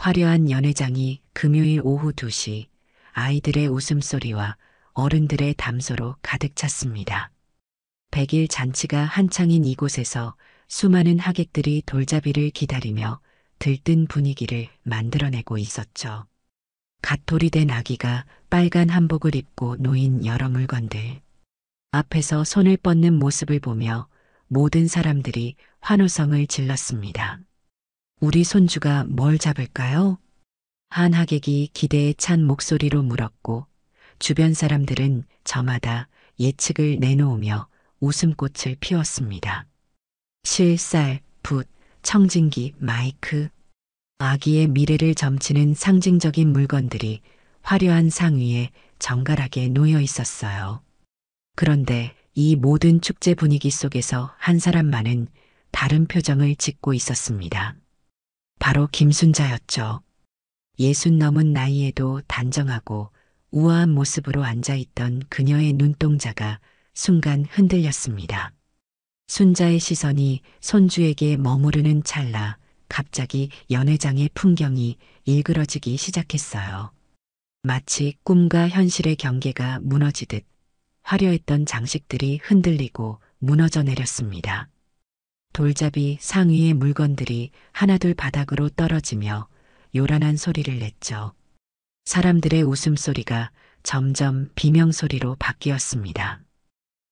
화려한 연회장이 금요일 오후 2시 아이들의 웃음소리와 어른들의 담소로 가득 찼습니다. 100일 잔치가 한창인 이곳에서 수많은 하객들이 돌잡이를 기다리며 들뜬 분위기를 만들어내고 있었죠. 갓돌이 된 아기가 빨간 한복을 입고 놓인 여러 물건들. 앞에서 손을 뻗는 모습을 보며 모든 사람들이 환호성을 질렀습니다. 우리 손주가 뭘 잡을까요? 한 하객이 기대에 찬 목소리로 물었고 주변 사람들은 저마다 예측을 내놓으며 웃음꽃을 피웠습니다. 실, 쌀, 붓, 청진기, 마이크. 아기의 미래를 점치는 상징적인 물건들이 화려한 상 위에 정갈하게 놓여 있었어요. 그런데 이 모든 축제 분위기 속에서 한 사람만은 다른 표정을 짓고 있었습니다. 바로 김순자였죠. 60 넘은 나이에도 단정하고 우아한 모습으로 앉아있던 그녀의 눈동자가 순간 흔들렸습니다. 순자의 시선이 손주에게 머무르는 찰나 갑자기 연회장의 풍경이 일그러지기 시작했어요. 마치 꿈과 현실의 경계가 무너지듯 화려했던 장식들이 흔들리고 무너져 내렸습니다. 돌잡이 상 위의 물건들이 하나둘 바닥으로 떨어지며 요란한 소리를 냈죠. 사람들의 웃음소리가 점점 비명소리로 바뀌었습니다.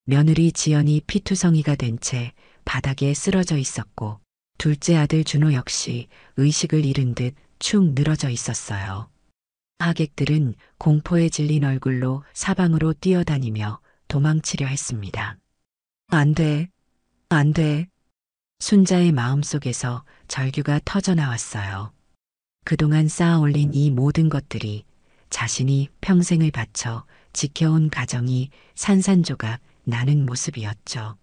며느리 지연이 피투성이가 된 채 바닥에 쓰러져 있었고 둘째 아들 준호 역시 의식을 잃은 듯 축 늘어져 있었어요. 하객들은 공포에 질린 얼굴로 사방으로 뛰어다니며 도망치려 했습니다. 안 돼, 안 돼. 순자의 마음속에서 절규가 터져 나왔어요. 그동안 쌓아올린 이 모든 것들이 자신이 평생을 바쳐 지켜온 가정이 산산조각 나는 모습이었죠.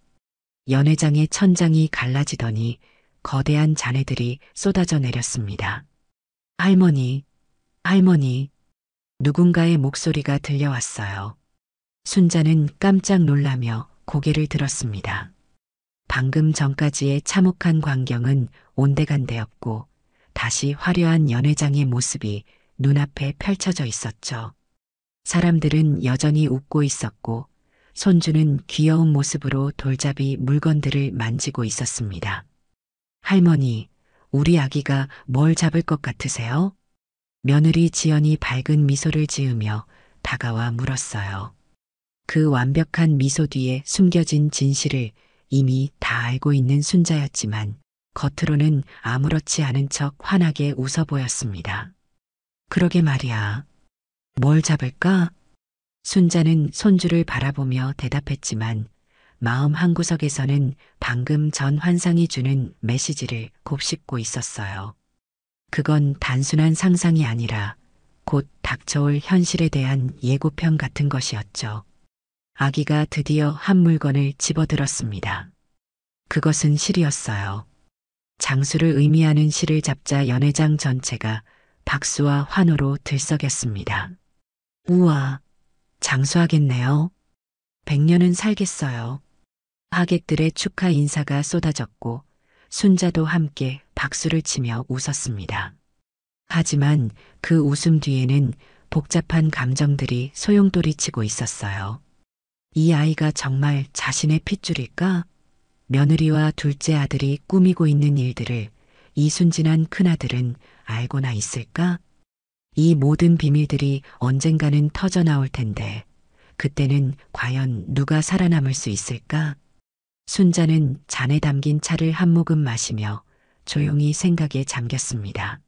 연회장의 천장이 갈라지더니 거대한 잔해들이 쏟아져 내렸습니다. 할머니, 할머니. 누군가의 목소리가 들려왔어요. 순자는 깜짝 놀라며 고개를 들었습니다. 방금 전까지의 참혹한 광경은 온데간데였고 다시 화려한 연회장의 모습이 눈앞에 펼쳐져 있었죠. 사람들은 여전히 웃고 있었고 손주는 귀여운 모습으로 돌잡이 물건들을 만지고 있었습니다. 할머니, 우리 아기가 뭘 잡을 것 같으세요? 며느리 지연이 밝은 미소를 지으며 다가와 물었어요. 그 완벽한 미소 뒤에 숨겨진 진실을 이미 다 알고 있는 순자였지만 겉으로는 아무렇지 않은 척 환하게 웃어 보였습니다. 그러게 말이야. 뭘 잡을까? 순자는 손주를 바라보며 대답했지만 마음 한구석에서는 방금 전 환상이 주는 메시지를 곱씹고 있었어요. 그건 단순한 상상이 아니라 곧 닥쳐올 현실에 대한 예고편 같은 것이었죠. 아기가 드디어 한 물건을 집어들었습니다. 그것은 실이었어요. 장수를 의미하는 실을 잡자 연회장 전체가 박수와 환호로 들썩였습니다. 우와, 장수하겠네요. 100년은 살겠어요. 하객들의 축하 인사가 쏟아졌고 순자도 함께 박수를 치며 웃었습니다. 하지만 그 웃음 뒤에는 복잡한 감정들이 소용돌이치고 있었어요. 이 아이가 정말 자신의 핏줄일까? 며느리와 둘째 아들이 꾸미고 있는 일들을 이 순진한 큰아들은 알고나 있을까? 이 모든 비밀들이 언젠가는 터져 나올 텐데 그때는 과연 누가 살아남을 수 있을까? 순자는 잔에 담긴 차를 한 모금 마시며 조용히 생각에 잠겼습니다.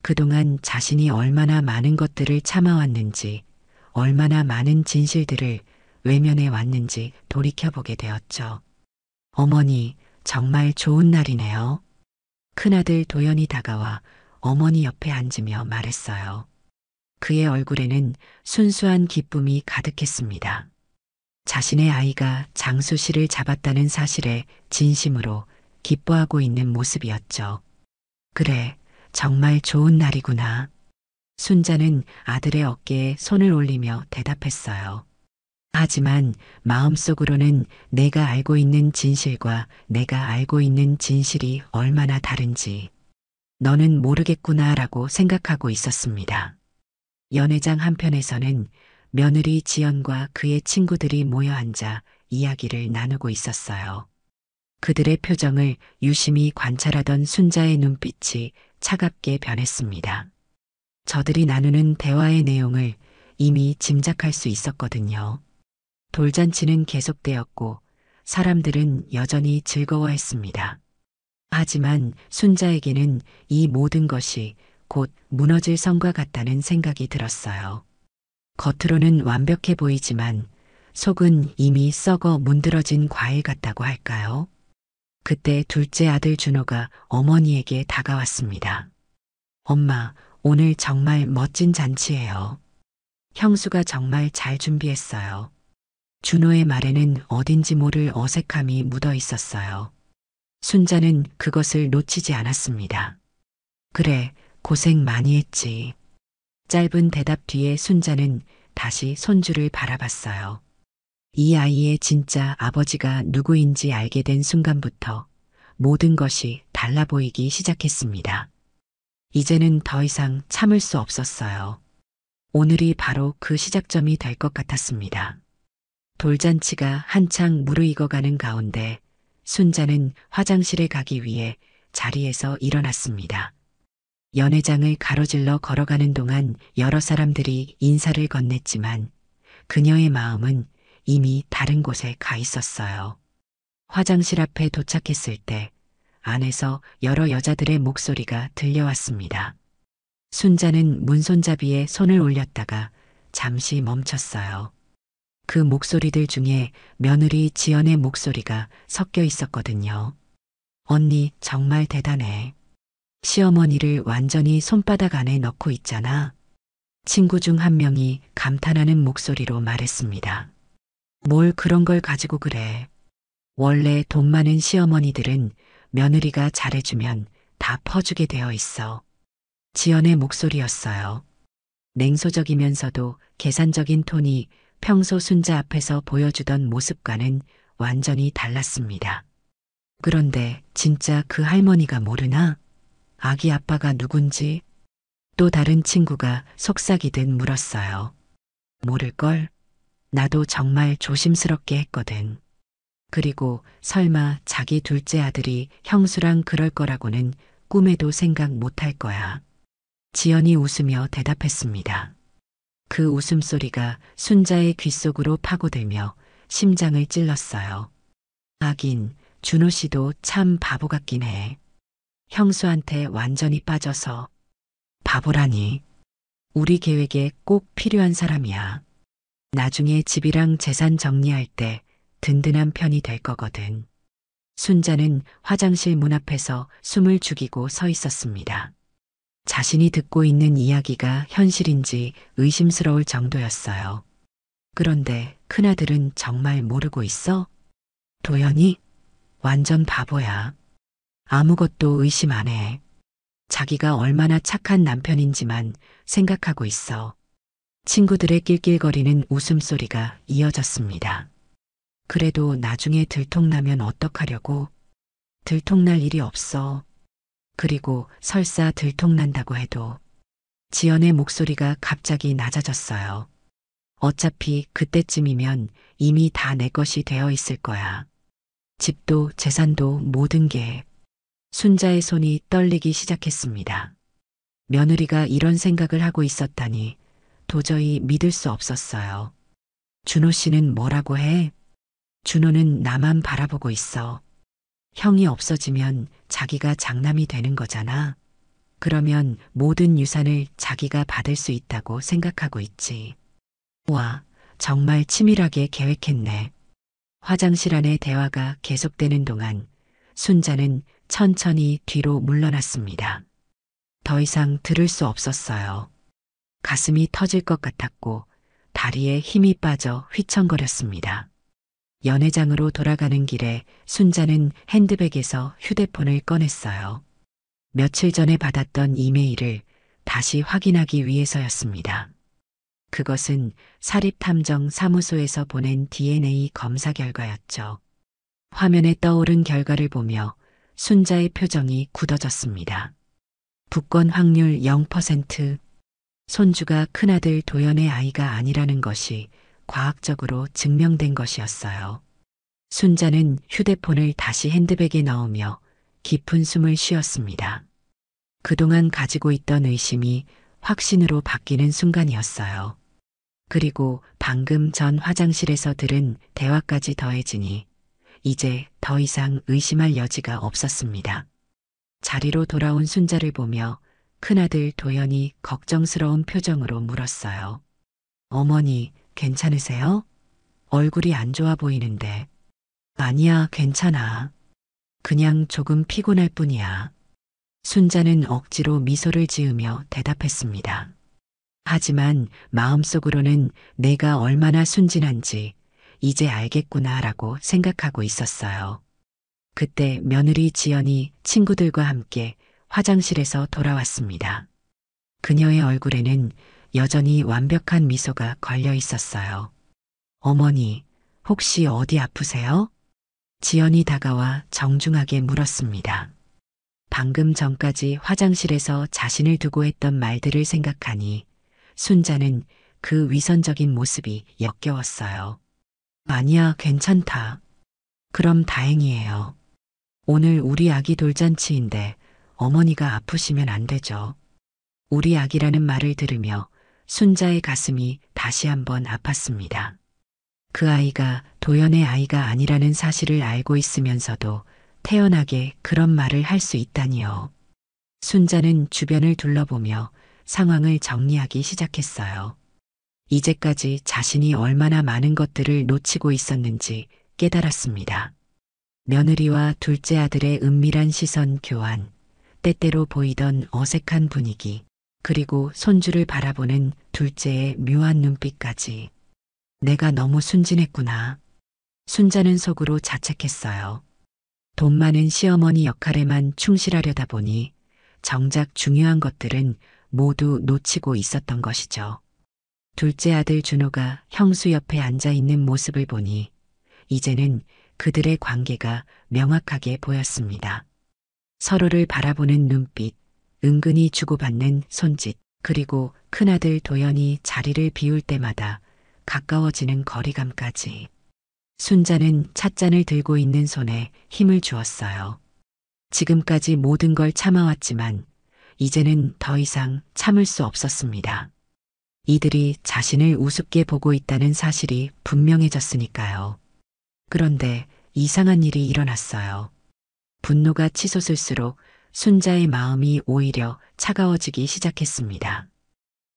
그동안 자신이 얼마나 많은 것들을 참아왔는지, 얼마나 많은 진실들을 외면해 왔는지 돌이켜보게 되었죠. 어머니, 정말 좋은 날이네요. 큰아들 도연이 다가와 어머니 옆에 앉으며 말했어요. 그의 얼굴에는 순수한 기쁨이 가득했습니다. 자신의 아이가 장수씨를 잡았다는 사실에 진심으로 기뻐하고 있는 모습이었죠. 그래, 정말 좋은 날이구나. 순자는 아들의 어깨에 손을 올리며 대답했어요. 하지만 마음속으로는 내가 알고 있는 진실과 내가 알고 있는 진실이 얼마나 다른지, 너는 모르겠구나라고 생각하고 있었습니다. 연회장 한편에서는 며느리 지연과 그의 친구들이 모여 앉아 이야기를 나누고 있었어요. 그들의 표정을 유심히 관찰하던 순자의 눈빛이 차갑게 변했습니다. 저들이 나누는 대화의 내용을 이미 짐작할 수 있었거든요. 돌잔치는 계속되었고 사람들은 여전히 즐거워했습니다. 하지만 순자에게는 이 모든 것이 곧 무너질 성과 같다는 생각이 들었어요. 겉으로는 완벽해 보이지만 속은 이미 썩어 문드러진 과일 같다고 할까요? 그때 둘째 아들 준호가 어머니에게 다가왔습니다. 엄마, 오늘 정말 멋진 잔치예요. 형수가 정말 잘 준비했어요. 준호의 말에는 어딘지 모를 어색함이 묻어 있었어요. 순자는 그것을 놓치지 않았습니다. 그래, 고생 많이 했지. 짧은 대답 뒤에 순자는 다시 손주를 바라봤어요. 이 아이의 진짜 아버지가 누구인지 알게 된 순간부터 모든 것이 달라 보이기 시작했습니다. 이제는 더 이상 참을 수 없었어요. 오늘이 바로 그 시작점이 될 것 같았습니다. 돌잔치가 한창 무르익어가는 가운데 순자는 화장실에 가기 위해 자리에서 일어났습니다. 연회장을 가로질러 걸어가는 동안 여러 사람들이 인사를 건넸지만 그녀의 마음은 이미 다른 곳에 가 있었어요. 화장실 앞에 도착했을 때 안에서 여러 여자들의 목소리가 들려왔습니다. 순자는 문손잡이에 손을 올렸다가 잠시 멈췄어요. 그 목소리들 중에 며느리 지연의 목소리가 섞여 있었거든요. 언니 정말 대단해. 시어머니를 완전히 손바닥 안에 넣고 있잖아. 친구 중 한 명이 감탄하는 목소리로 말했습니다. 뭘 그런 걸 가지고 그래. 원래 돈 많은 시어머니들은 며느리가 잘해주면 다 퍼주게 되어 있어. 지연의 목소리였어요. 냉소적이면서도 계산적인 톤이 평소 순자 앞에서 보여주던 모습과는 완전히 달랐습니다. 그런데 진짜 그 할머니가 모르나? 아기 아빠가 누군지? 또 다른 친구가 속삭이듯 물었어요. 모를걸? 나도 정말 조심스럽게 했거든. 그리고 설마 자기 둘째 아들이 형수랑 그럴 거라고는 꿈에도 생각 못할 거야. 지연이 웃으며 대답했습니다. 그 웃음소리가 순자의 귓속으로 파고들며 심장을 찔렀어요. 하긴 준호 씨도 참 바보 같긴 해. 형수한테 완전히 빠져서. 바보라니. 우리 계획에 꼭 필요한 사람이야. 나중에 집이랑 재산 정리할 때 든든한 편이 될 거거든. 순자는 화장실 문 앞에서 숨을 죽이고 서 있었습니다. 자신이 듣고 있는 이야기가 현실인지 의심스러울 정도였어요. 그런데 큰아들은 정말 모르고 있어? 도연이? 완전 바보야. 아무것도 의심 안 해. 자기가 얼마나 착한 남편인지만 생각하고 있어. 친구들의 낄낄거리는 웃음소리가 이어졌습니다. 그래도 나중에 들통나면 어떡하려고? 들통날 일이 없어. 그리고 설사 들통난다고 해도 지연의 목소리가 갑자기 낮아졌어요. 어차피 그때쯤이면 이미 다 내 것이 되어 있을 거야. 집도 재산도 모든 게. 순자의 손이 떨리기 시작했습니다. 며느리가 이런 생각을 하고 있었다니 도저히 믿을 수 없었어요. 준호 씨는 뭐라고 해? 준호는 나만 바라보고 있어. 형이 없어지면 자기가 장남이 되는 거잖아. 그러면 모든 유산을 자기가 받을 수 있다고 생각하고 있지. 와, 정말 치밀하게 계획했네. 화장실 안의 대화가 계속되는 동안 순자는 천천히 뒤로 물러났습니다. 더 이상 들을 수 없었어요. 가슴이 터질 것 같았고 다리에 힘이 빠져 휘청거렸습니다. 연회장으로 돌아가는 길에 순자는 핸드백에서 휴대폰을 꺼냈어요. 며칠 전에 받았던 이메일을 다시 확인하기 위해서였습니다. 그것은 사립탐정사무소에서 보낸 DNA 검사 결과였죠. 화면에 떠오른 결과를 보며 순자의 표정이 굳어졌습니다. 북권 확률 0%. 손주가 큰아들 도연의 아이가 아니라는 것이 과학적으로 증명된 것이었어요. 순자는 휴대폰을 다시 핸드백에 넣으며 깊은 숨을 쉬었습니다. 그동안 가지고 있던 의심이 확신으로 바뀌는 순간이었어요. 그리고 방금 전 화장실에서 들은 대화까지 더해지니 이제 더 이상 의심할 여지가 없었습니다. 자리로 돌아온 순자를 보며 큰아들 도연이 걱정스러운 표정으로 물었어요. 어머니, 괜찮으세요? 얼굴이 안 좋아 보이는데. 아니야, 괜찮아. 그냥 조금 피곤할 뿐이야. 순자는 억지로 미소를 지으며 대답했습니다. 하지만 마음속으로는 내가 얼마나 순진한지 이제 알겠구나라고 생각하고 있었어요. 그때 며느리 지연이 친구들과 함께 화장실에서 돌아왔습니다. 그녀의 얼굴에는 여전히 완벽한 미소가 걸려 있었어요. 어머니, 혹시 어디 아프세요? 지연이 다가와 정중하게 물었습니다. 방금 전까지 화장실에서 자신을 두고 했던 말들을 생각하니 순자는 그 위선적인 모습이 역겨웠어요. 아니야, 괜찮다. 그럼 다행이에요. 오늘 우리 아기 돌잔치인데 어머니가 아프시면 안 되죠. 우리 아기라는 말을 들으며 순자의 가슴이 다시 한번 아팠습니다. 그 아이가 도연의 아이가 아니라는 사실을 알고 있으면서도 태연하게 그런 말을 할 수 있다니요. 순자는 주변을 둘러보며 상황을 정리하기 시작했어요. 이제까지 자신이 얼마나 많은 것들을 놓치고 있었는지 깨달았습니다. 며느리와 둘째 아들의 은밀한 시선 교환, 때때로 보이던 어색한 분위기, 그리고 손주를 바라보는 둘째의 묘한 눈빛까지. 내가 너무 순진했구나. 순자는 속으로 자책했어요. 돈 많은 시어머니 역할에만 충실하려다 보니 정작 중요한 것들은 모두 놓치고 있었던 것이죠. 둘째 아들 준호가 형수 옆에 앉아 있는 모습을 보니 이제는 그들의 관계가 명확하게 보였습니다. 서로를 바라보는 눈빛, 은근히 주고받는 손짓, 그리고 큰아들 도연이 자리를 비울 때마다 가까워지는 거리감까지. 순자는 찻잔을 들고 있는 손에 힘을 주었어요. 지금까지 모든 걸 참아왔지만 이제는 더 이상 참을 수 없었습니다. 이들이 자신을 우습게 보고 있다는 사실이 분명해졌으니까요. 그런데 이상한 일이 일어났어요. 분노가 치솟을수록 순자의 마음이 오히려 차가워지기 시작했습니다.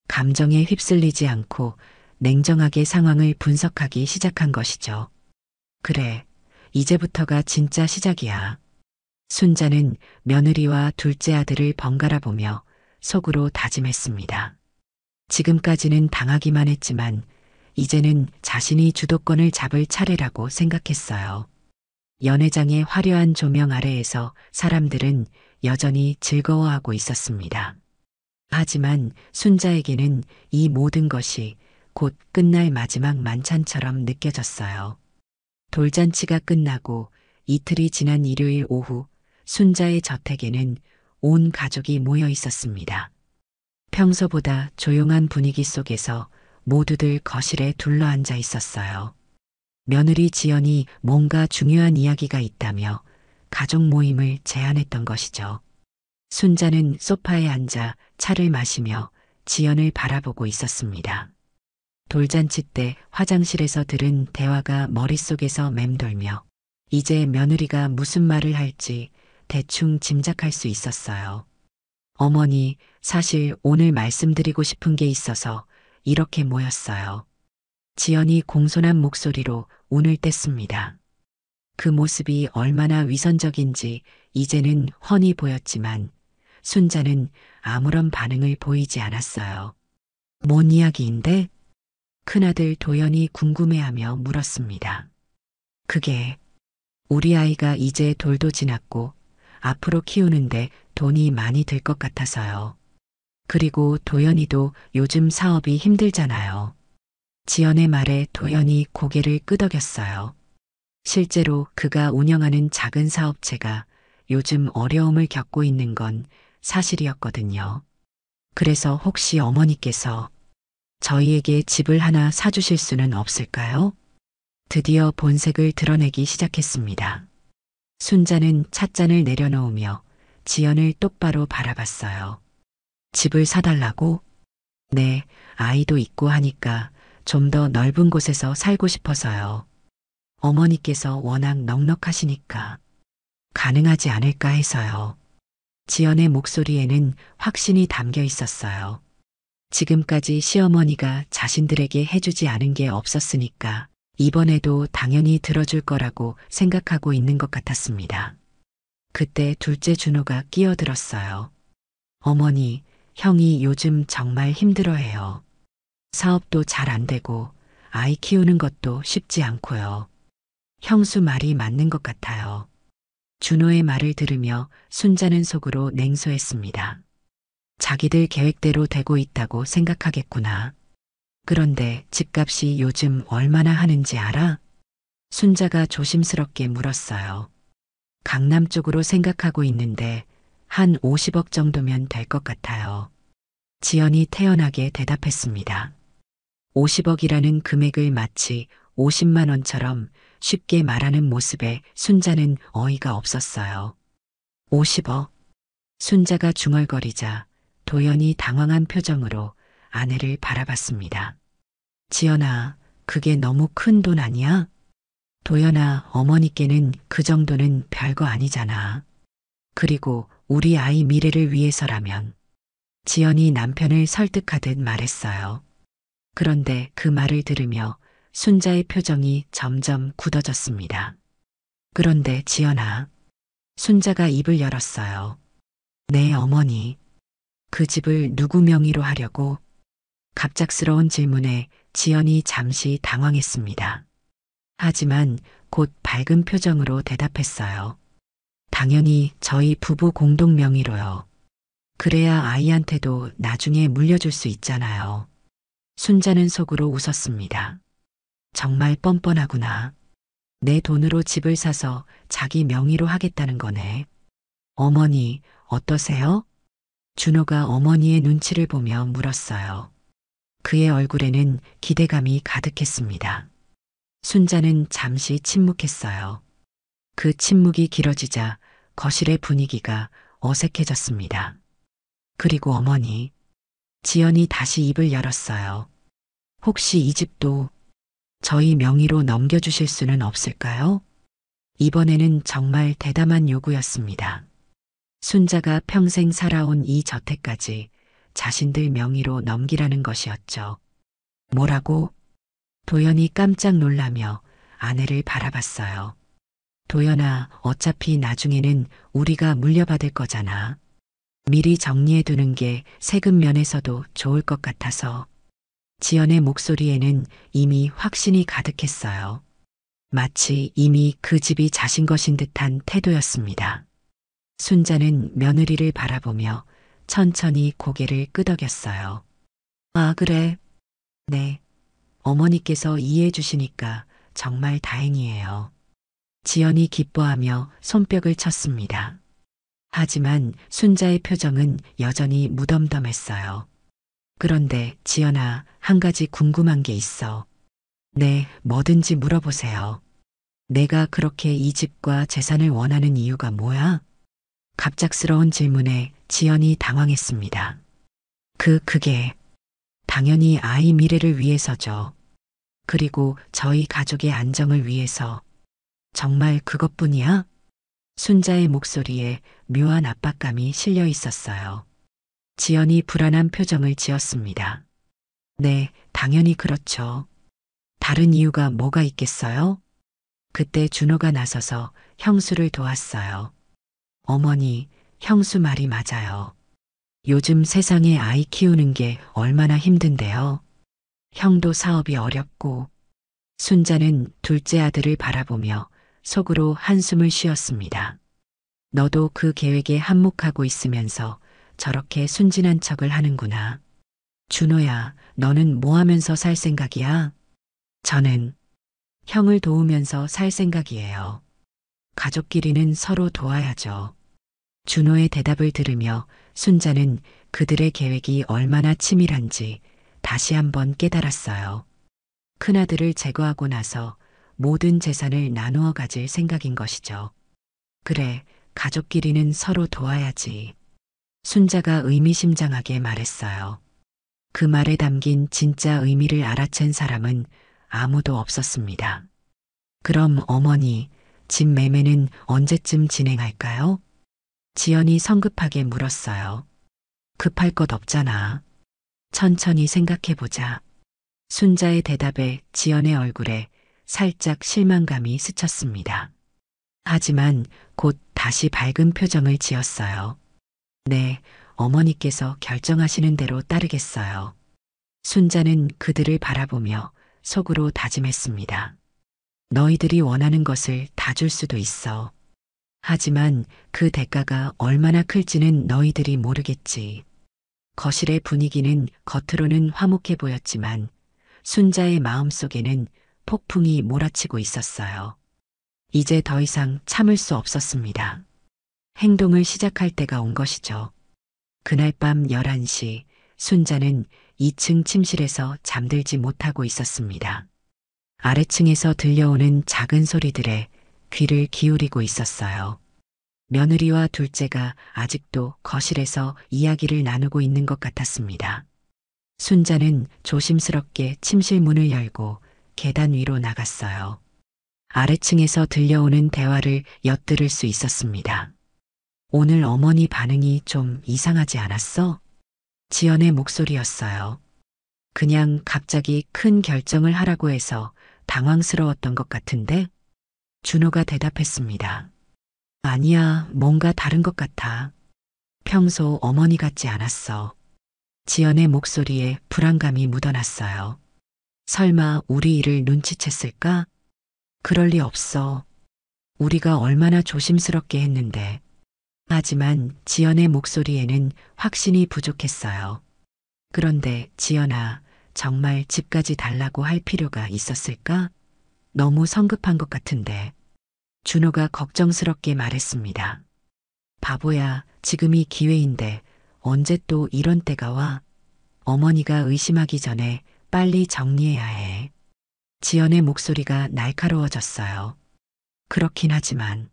감정에 휩쓸리지 않고 냉정하게 상황을 분석하기 시작한 것이죠. 그래, 이제부터가 진짜 시작이야. 순자는 며느리와 둘째 아들을 번갈아 보며 속으로 다짐했습니다. 지금까지는 당하기만 했지만 이제는 자신이 주도권을 잡을 차례라고 생각했어요. 연회장의 화려한 조명 아래에서 사람들은 여전히 즐거워하고 있었습니다. 하지만 순자에게는 이 모든 것이 곧 끝날 마지막 만찬처럼 느껴졌어요. 돌잔치가 끝나고 이틀이 지난 일요일 오후 순자의 저택에는 온 가족이 모여 있었습니다. 평소보다 조용한 분위기 속에서 모두들 거실에 둘러앉아 있었어요. 며느리 지연이 뭔가 중요한 이야기가 있다며 가족 모임을 제안했던 것이죠. 순자는 소파에 앉아 차를 마시며 지연을 바라보고 있었습니다. 돌잔치 때 화장실에서 들은 대화가 머릿속에서 맴돌며 이제 며느리가 무슨 말을 할지 대충 짐작할 수 있었어요. 어머니, 사실 오늘 말씀드리고 싶은 게 있어서 이렇게 모였어요. 지연이 공손한 목소리로 운을 뗐습니다. 그 모습이 얼마나 위선적인지 이제는 훤히 보였지만 순자는 아무런 반응을 보이지 않았어요. 뭔 이야기인데? 큰아들 도연이 궁금해하며 물었습니다. 그게 우리 아이가 이제 돌도 지났고 앞으로 키우는데 돈이 많이 들 것 같아서요. 그리고 도연이도 요즘 사업이 힘들잖아요. 지연의 말에 도연이 고개를 끄덕였어요. 실제로 그가 운영하는 작은 사업체가 요즘 어려움을 겪고 있는 건 사실이었거든요. 그래서 혹시 어머니께서 저희에게 집을 하나 사주실 수는 없을까요? 드디어 본색을 드러내기 시작했습니다. 순자는 찻잔을 내려놓으며 지연을 똑바로 바라봤어요. 집을 사달라고? 네, 아이도 있고 하니까 좀 더 넓은 곳에서 살고 싶어서요. 어머니께서 워낙 넉넉하시니까 가능하지 않을까 해서요. 지연의 목소리에는 확신이 담겨 있었어요. 지금까지 시어머니가 자신들에게 해주지 않은 게 없었으니까 이번에도 당연히 들어줄 거라고 생각하고 있는 것 같았습니다. 그때 둘째 준호가 끼어들었어요. 어머니, 형이 요즘 정말 힘들어해요. 사업도 잘 안 되고 아이 키우는 것도 쉽지 않고요. 형수 말이 맞는 것 같아요. 준호의 말을 들으며 순자는 속으로 냉소했습니다. 자기들 계획대로 되고 있다고 생각하겠구나. 그런데 집값이 요즘 얼마나 하는지 알아? 순자가 조심스럽게 물었어요. 강남 쪽으로 생각하고 있는데 한 50억 정도면 될 것 같아요. 지연이 태연하게 대답했습니다. 50억이라는 금액을 마치 50만 원처럼 쉽게 말하는 모습에 순자는 어이가 없었어요. 50억. 순자가 중얼거리자 도연이 당황한 표정으로 아내를 바라봤습니다. 지연아, 그게 너무 큰 돈 아니야? 도연아, 어머니께는 그 정도는 별거 아니잖아. 그리고 우리 아이 미래를 위해서라면. 지연이 남편을 설득하듯 말했어요. 그런데 그 말을 들으며 순자의 표정이 점점 굳어졌습니다. 그런데 지연아, 순자가 입을 열었어요. 네, 어머니. 그 집을 누구 명의로 하려고? 갑작스러운 질문에 지연이 잠시 당황했습니다. 하지만 곧 밝은 표정으로 대답했어요. 당연히 저희 부부 공동 명의로요. 그래야 아이한테도 나중에 물려줄 수 있잖아요. 순자는 속으로 웃었습니다. 정말 뻔뻔하구나. 내 돈으로 집을 사서 자기 명의로 하겠다는 거네. 어머니, 어떠세요? 준호가 어머니의 눈치를 보며 물었어요. 그의 얼굴에는 기대감이 가득했습니다. 순자는 잠시 침묵했어요. 그 침묵이 길어지자 거실의 분위기가 어색해졌습니다. 그리고 어머니, 지연이 다시 입을 열었어요. 혹시 이 집도 저희 명의로 넘겨주실 수는 없을까요? 이번에는 정말 대담한 요구였습니다. 순자가 평생 살아온 이 저택까지 자신들 명의로 넘기라는 것이었죠. 뭐라고? 도연이 깜짝 놀라며 아내를 바라봤어요. 도연아, 어차피 나중에는 우리가 물려받을 거잖아. 미리 정리해두는 게 세금 면에서도 좋을 것 같아서. 지연의 목소리에는 이미 확신이 가득했어요. 마치 이미 그 집이 자신 것인 듯한 태도였습니다. 순자는 며느리를 바라보며 천천히 고개를 끄덕였어요. 아, 그래. 네. 어머니께서 이해해 주시니까 정말 다행이에요. 지연이 기뻐하며 손뼉을 쳤습니다. 하지만 순자의 표정은 여전히 무덤덤했어요. 그런데 지연아, 한 가지 궁금한 게 있어. 네, 뭐든지 물어보세요. 내가 그렇게 이 집과 재산을 원하는 이유가 뭐야? 갑작스러운 질문에 지연이 당황했습니다. 그게 당연히 아이 미래를 위해서죠. 그리고 저희 가족의 안정을 위해서. 정말 그것뿐이야? 순자의 목소리에 묘한 압박감이 실려 있었어요. 지연이 불안한 표정을 지었습니다. 네, 당연히 그렇죠. 다른 이유가 뭐가 있겠어요? 그때 준호가 나서서 형수를 도왔어요. 어머니, 형수 말이 맞아요. 요즘 세상에 아이 키우는 게 얼마나 힘든데요. 형도 사업이 어렵고. 순자는 둘째 아들을 바라보며 속으로 한숨을 쉬었습니다. 너도 그 계획에 한몫하고 있으면서 저렇게 순진한 척을 하는구나. 준호야, 너는 뭐 하면서 살 생각이야? 저는 형을 도우면서 살 생각이에요. 가족끼리는 서로 도와야죠. 준호의 대답을 들으며 순자는 그들의 계획이 얼마나 치밀한지 다시 한번 깨달았어요. 큰아들을 제거하고 나서 모든 재산을 나누어 가질 생각인 것이죠. 그래, 가족끼리는 서로 도와야지. 순자가 의미심장하게 말했어요. 그 말에 담긴 진짜 의미를 알아챈 사람은 아무도 없었습니다. 그럼 어머니, 집 매매는 언제쯤 진행할까요? 지연이 성급하게 물었어요. 급할 것 없잖아. 천천히 생각해보자. 순자의 대답에 지연의 얼굴에 살짝 실망감이 스쳤습니다. 하지만 곧 다시 밝은 표정을 지었어요. 네, 어머니께서 결정하시는 대로 따르겠어요. 순자는 그들을 바라보며 속으로 다짐했습니다. 너희들이 원하는 것을 다 줄 수도 있어. 하지만 그 대가가 얼마나 클지는 너희들이 모르겠지. 거실의 분위기는 겉으로는 화목해 보였지만 순자의 마음속에는 폭풍이 몰아치고 있었어요. 이제 더 이상 참을 수 없었습니다. 행동을 시작할 때가 온 것이죠. 그날 밤 11시 순자는 2층 침실에서 잠들지 못하고 있었습니다. 아래층에서 들려오는 작은 소리들에 귀를 기울이고 있었어요. 며느리와 둘째가 아직도 거실에서 이야기를 나누고 있는 것 같았습니다. 순자는 조심스럽게 침실 문을 열고 계단 위로 나갔어요. 아래층에서 들려오는 대화를 엿들을 수 있었습니다. 오늘 어머니 반응이 좀 이상하지 않았어? 지연의 목소리였어요. 그냥 갑자기 큰 결정을 하라고 해서 당황스러웠던 것 같은데? 준호가 대답했습니다. 아니야, 뭔가 다른 것 같아. 평소 어머니 같지 않았어. 지연의 목소리에 불안감이 묻어났어요. 설마 우리 일을 눈치챘을까? 그럴 리 없어. 우리가 얼마나 조심스럽게 했는데. 하지만 지연의 목소리에는 확신이 부족했어요. 그런데 지연아, 정말 집까지 달라고 할 필요가 있었을까? 너무 성급한 것 같은데. 준호가 걱정스럽게 말했습니다. 바보야, 지금이 기회인데 언제 또 이런 때가 와? 어머니가 의심하기 전에 빨리 정리해야 해. 지연의 목소리가 날카로워졌어요. 그렇긴 하지만.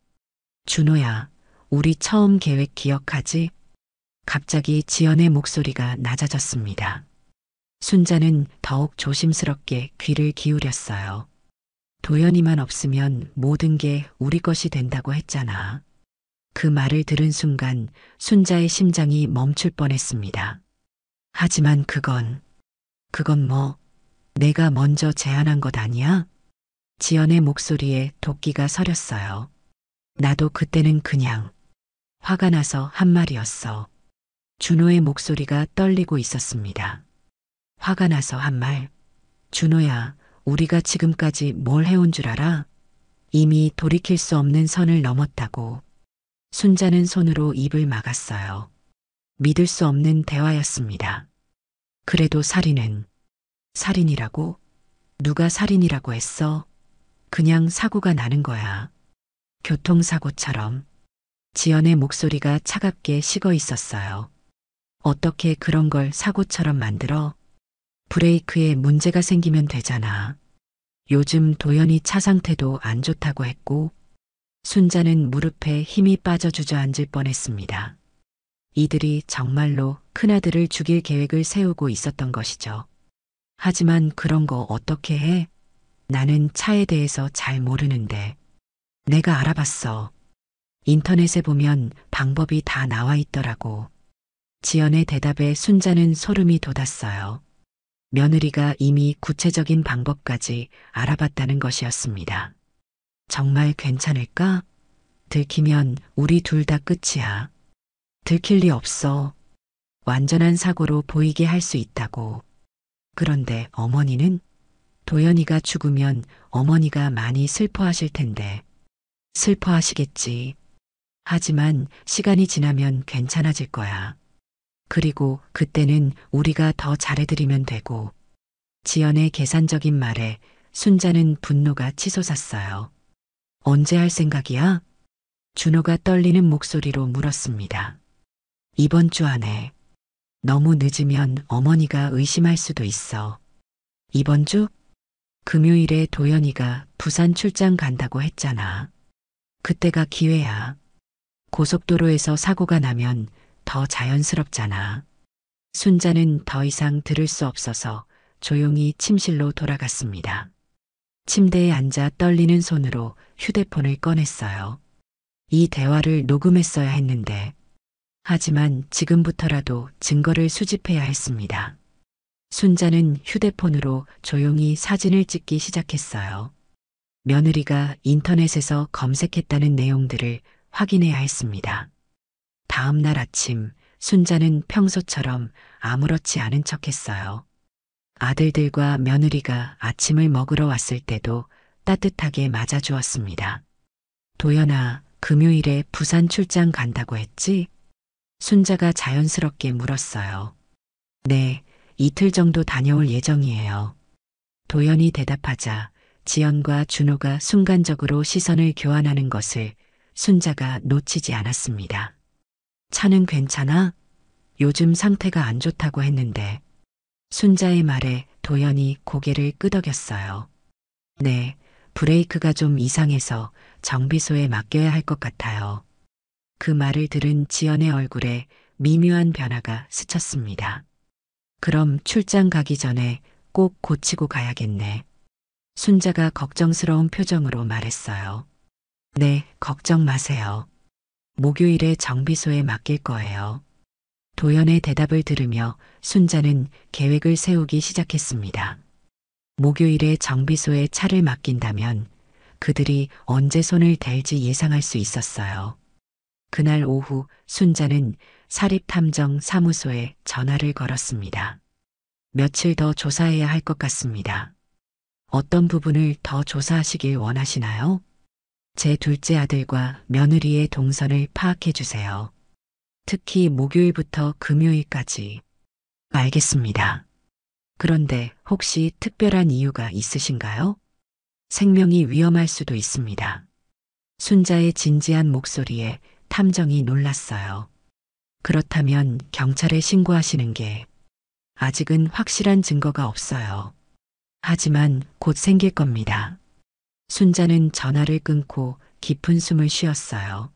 준호야, 우리 처음 계획 기억하지? 갑자기 지연의 목소리가 낮아졌습니다. 순자는 더욱 조심스럽게 귀를 기울였어요. 도연이만 없으면 모든 게 우리 것이 된다고 했잖아. 그 말을 들은 순간 순자의 심장이 멈출 뻔했습니다. 하지만 그건 뭐, 내가 먼저 제안한 것 아니야? 지연의 목소리에 도끼가 서렸어요. 나도 그때는 그냥 화가 나서 한 말이었어. 준호의 목소리가 떨리고 있었습니다. 화가 나서 한 말. 준호야, 우리가 지금까지 뭘 해온 줄 알아? 이미 돌이킬 수 없는 선을 넘었다고. 순자는 손으로 입을 막았어요. 믿을 수 없는 대화였습니다. 그래도 살인이라고? 누가 살인이라고 했어? 그냥 사고가 나는 거야. 교통사고처럼. 지연의 목소리가 차갑게 식어 있었어요. 어떻게 그런 걸 사고처럼 만들어? 브레이크에 문제가 생기면 되잖아. 요즘 도연이 차 상태도 안 좋다고 했고, 순자는 무릎에 힘이 빠져 주저앉을 뻔했습니다. 이들이 정말로 큰아들을 죽일 계획을 세우고 있었던 것이죠. 하지만 그런 거 어떻게 해? 나는 차에 대해서 잘 모르는데. 내가 알아봤어. 인터넷에 보면 방법이 다 나와 있더라고. 지연의 대답에 순자는 소름이 돋았어요. 며느리가 이미 구체적인 방법까지 알아봤다는 것이었습니다. 정말 괜찮을까? 들키면 우리 둘 다 끝이야. 들킬 리 없어. 완전한 사고로 보이게 할 수 있다고. 그런데 어머니는? 도연이가 죽으면 어머니가 많이 슬퍼하실 텐데. 슬퍼하시겠지. 하지만 시간이 지나면 괜찮아질 거야. 그리고 그때는 우리가 더 잘해드리면 되고. 지연의 계산적인 말에 순자는 분노가 치솟았어요. 언제 할 생각이야? 준호가 떨리는 목소리로 물었습니다. 이번 주 안에. 너무 늦으면 어머니가 의심할 수도 있어. 이번 주? 금요일에 도연이가 부산 출장 간다고 했잖아. 그때가 기회야. 고속도로에서 사고가 나면 더 자연스럽잖아. 순자는 더 이상 들을 수 없어서 조용히 침실로 돌아갔습니다. 침대에 앉아 떨리는 손으로 휴대폰을 꺼냈어요. 이 대화를 녹음했어야 했는데, 하지만 지금부터라도 증거를 수집해야 했습니다. 순자는 휴대폰으로 조용히 사진을 찍기 시작했어요. 며느리가 인터넷에서 검색했다는 내용들을 확인해야 했습니다. 다음 날 아침, 순자는 평소처럼 아무렇지 않은 척했어요. 아들들과 며느리가 아침을 먹으러 왔을 때도 따뜻하게 맞아주었습니다. 도연아, 금요일에 부산 출장 간다고 했지? 순자가 자연스럽게 물었어요. 네, 이틀 정도 다녀올 예정이에요. 도연이 대답하자 지연과 준호가 순간적으로 시선을 교환하는 것을 순자가 놓치지 않았습니다. 차는 괜찮아? 요즘 상태가 안 좋다고 했는데. 순자의 말에 도연이 고개를 끄덕였어요. 네, 브레이크가 좀 이상해서 정비소에 맡겨야 할 것 같아요. 그 말을 들은 지연의 얼굴에 미묘한 변화가 스쳤습니다. 그럼 출장 가기 전에 꼭 고치고 가야겠네. 순자가 걱정스러운 표정으로 말했어요. 네, 걱정 마세요. 목요일에 정비소에 맡길 거예요. 도연의 대답을 들으며 순자는 계획을 세우기 시작했습니다. 목요일에 정비소에 차를 맡긴다면 그들이 언제 손을 댈지 예상할 수 있었어요. 그날 오후 순자는 사립탐정 사무소에 전화를 걸었습니다. 며칠 더 조사해야 할 것 같습니다. 어떤 부분을 더 조사하시길 원하시나요? 제 둘째 아들과 며느리의 동선을 파악해 주세요. 특히 목요일부터 금요일까지. 알겠습니다. 그런데 혹시 특별한 이유가 있으신가요? 생명이 위험할 수도 있습니다. 순자의 진지한 목소리에 탐정이 놀랐어요. 그렇다면 경찰에 신고하시는 게 아직은 확실한 증거가 없어요. 하지만 곧 생길 겁니다. 순자는 전화를 끊고 깊은 숨을 쉬었어요.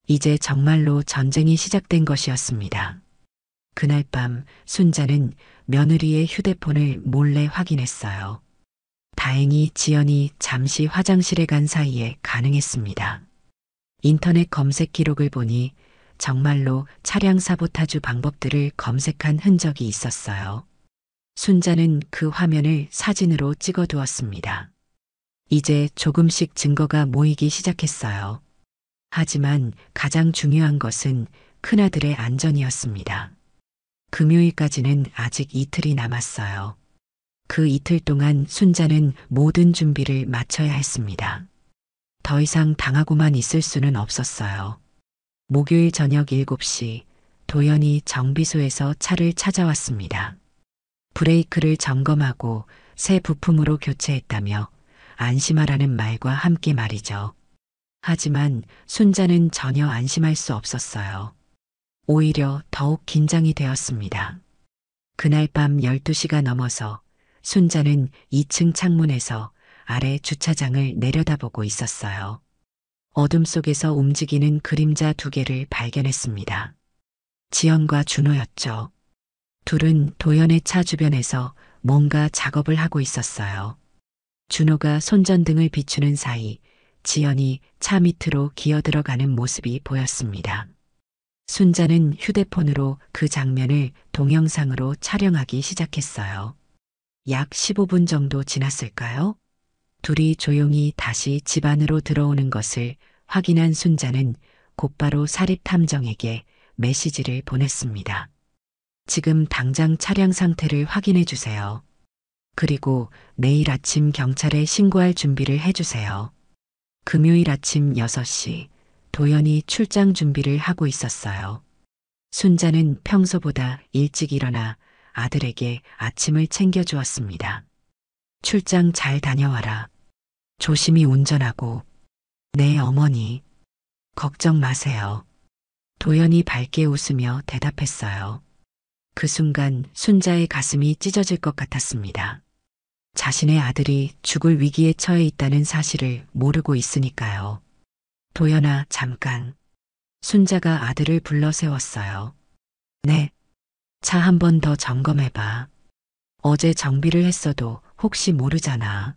이제 정말로 전쟁이 시작된 것이었습니다. 그날 밤 순자는 며느리의 휴대폰을 몰래 확인했어요. 다행히 지연이 잠시 화장실에 간 사이에 가능했습니다. 인터넷 검색 기록을 보니 정말로 차량 사보타주 방법들을 검색한 흔적이 있었어요. 순자는 그 화면을 사진으로 찍어두었습니다. 이제 조금씩 증거가 모이기 시작했어요. 하지만 가장 중요한 것은 큰아들의 안전이었습니다. 금요일까지는 아직 이틀이 남았어요. 그 이틀 동안 순자는 모든 준비를 마쳐야 했습니다. 더 이상 당하고만 있을 수는 없었어요. 목요일 저녁 7시 도연이 정비소에서 차를 찾아왔습니다. 브레이크를 점검하고 새 부품으로 교체했다며 안심하라는 말과 함께 말이죠. 하지만 순자는 전혀 안심할 수 없었어요. 오히려 더욱 긴장이 되었습니다. 그날 밤 12시가 넘어서 순자는 2층 창문에서 아래 주차장을 내려다보고 있었어요. 어둠 속에서 움직이는 그림자 2개를 발견했습니다. 지연과 준호였죠. 둘은 도연의 차 주변에서 뭔가 작업을 하고 있었어요. 준호가 손전등을 비추는 사이 지연이 차 밑으로 기어들어가는 모습이 보였습니다. 순자는 휴대폰으로 그 장면을 동영상으로 촬영하기 시작했어요. 약 15분 정도 지났을까요? 둘이 조용히 다시 집 안으로 들어오는 것을 확인한 순자는 곧바로 사립탐정에게 메시지를 보냈습니다. 지금 당장 차량 상태를 확인해 주세요. 그리고 내일 아침 경찰에 신고할 준비를 해주세요. 금요일 아침 6시 도연이 출장 준비를 하고 있었어요. 순자는 평소보다 일찍 일어나 아들에게 아침을 챙겨주었습니다. 출장 잘 다녀와라. 조심히 운전하고. 네, 어머니. 걱정 마세요. 도연이 밝게 웃으며 대답했어요. 그 순간 순자의 가슴이 찢어질 것 같았습니다. 자신의 아들이 죽을 위기에 처해 있다는 사실을 모르고 있으니까요. 도연아, 잠깐. 순자가 아들을 불러 세웠어요. 네. 차 한 번 더 점검해봐. 어제 정비를 했어도 혹시 모르잖아.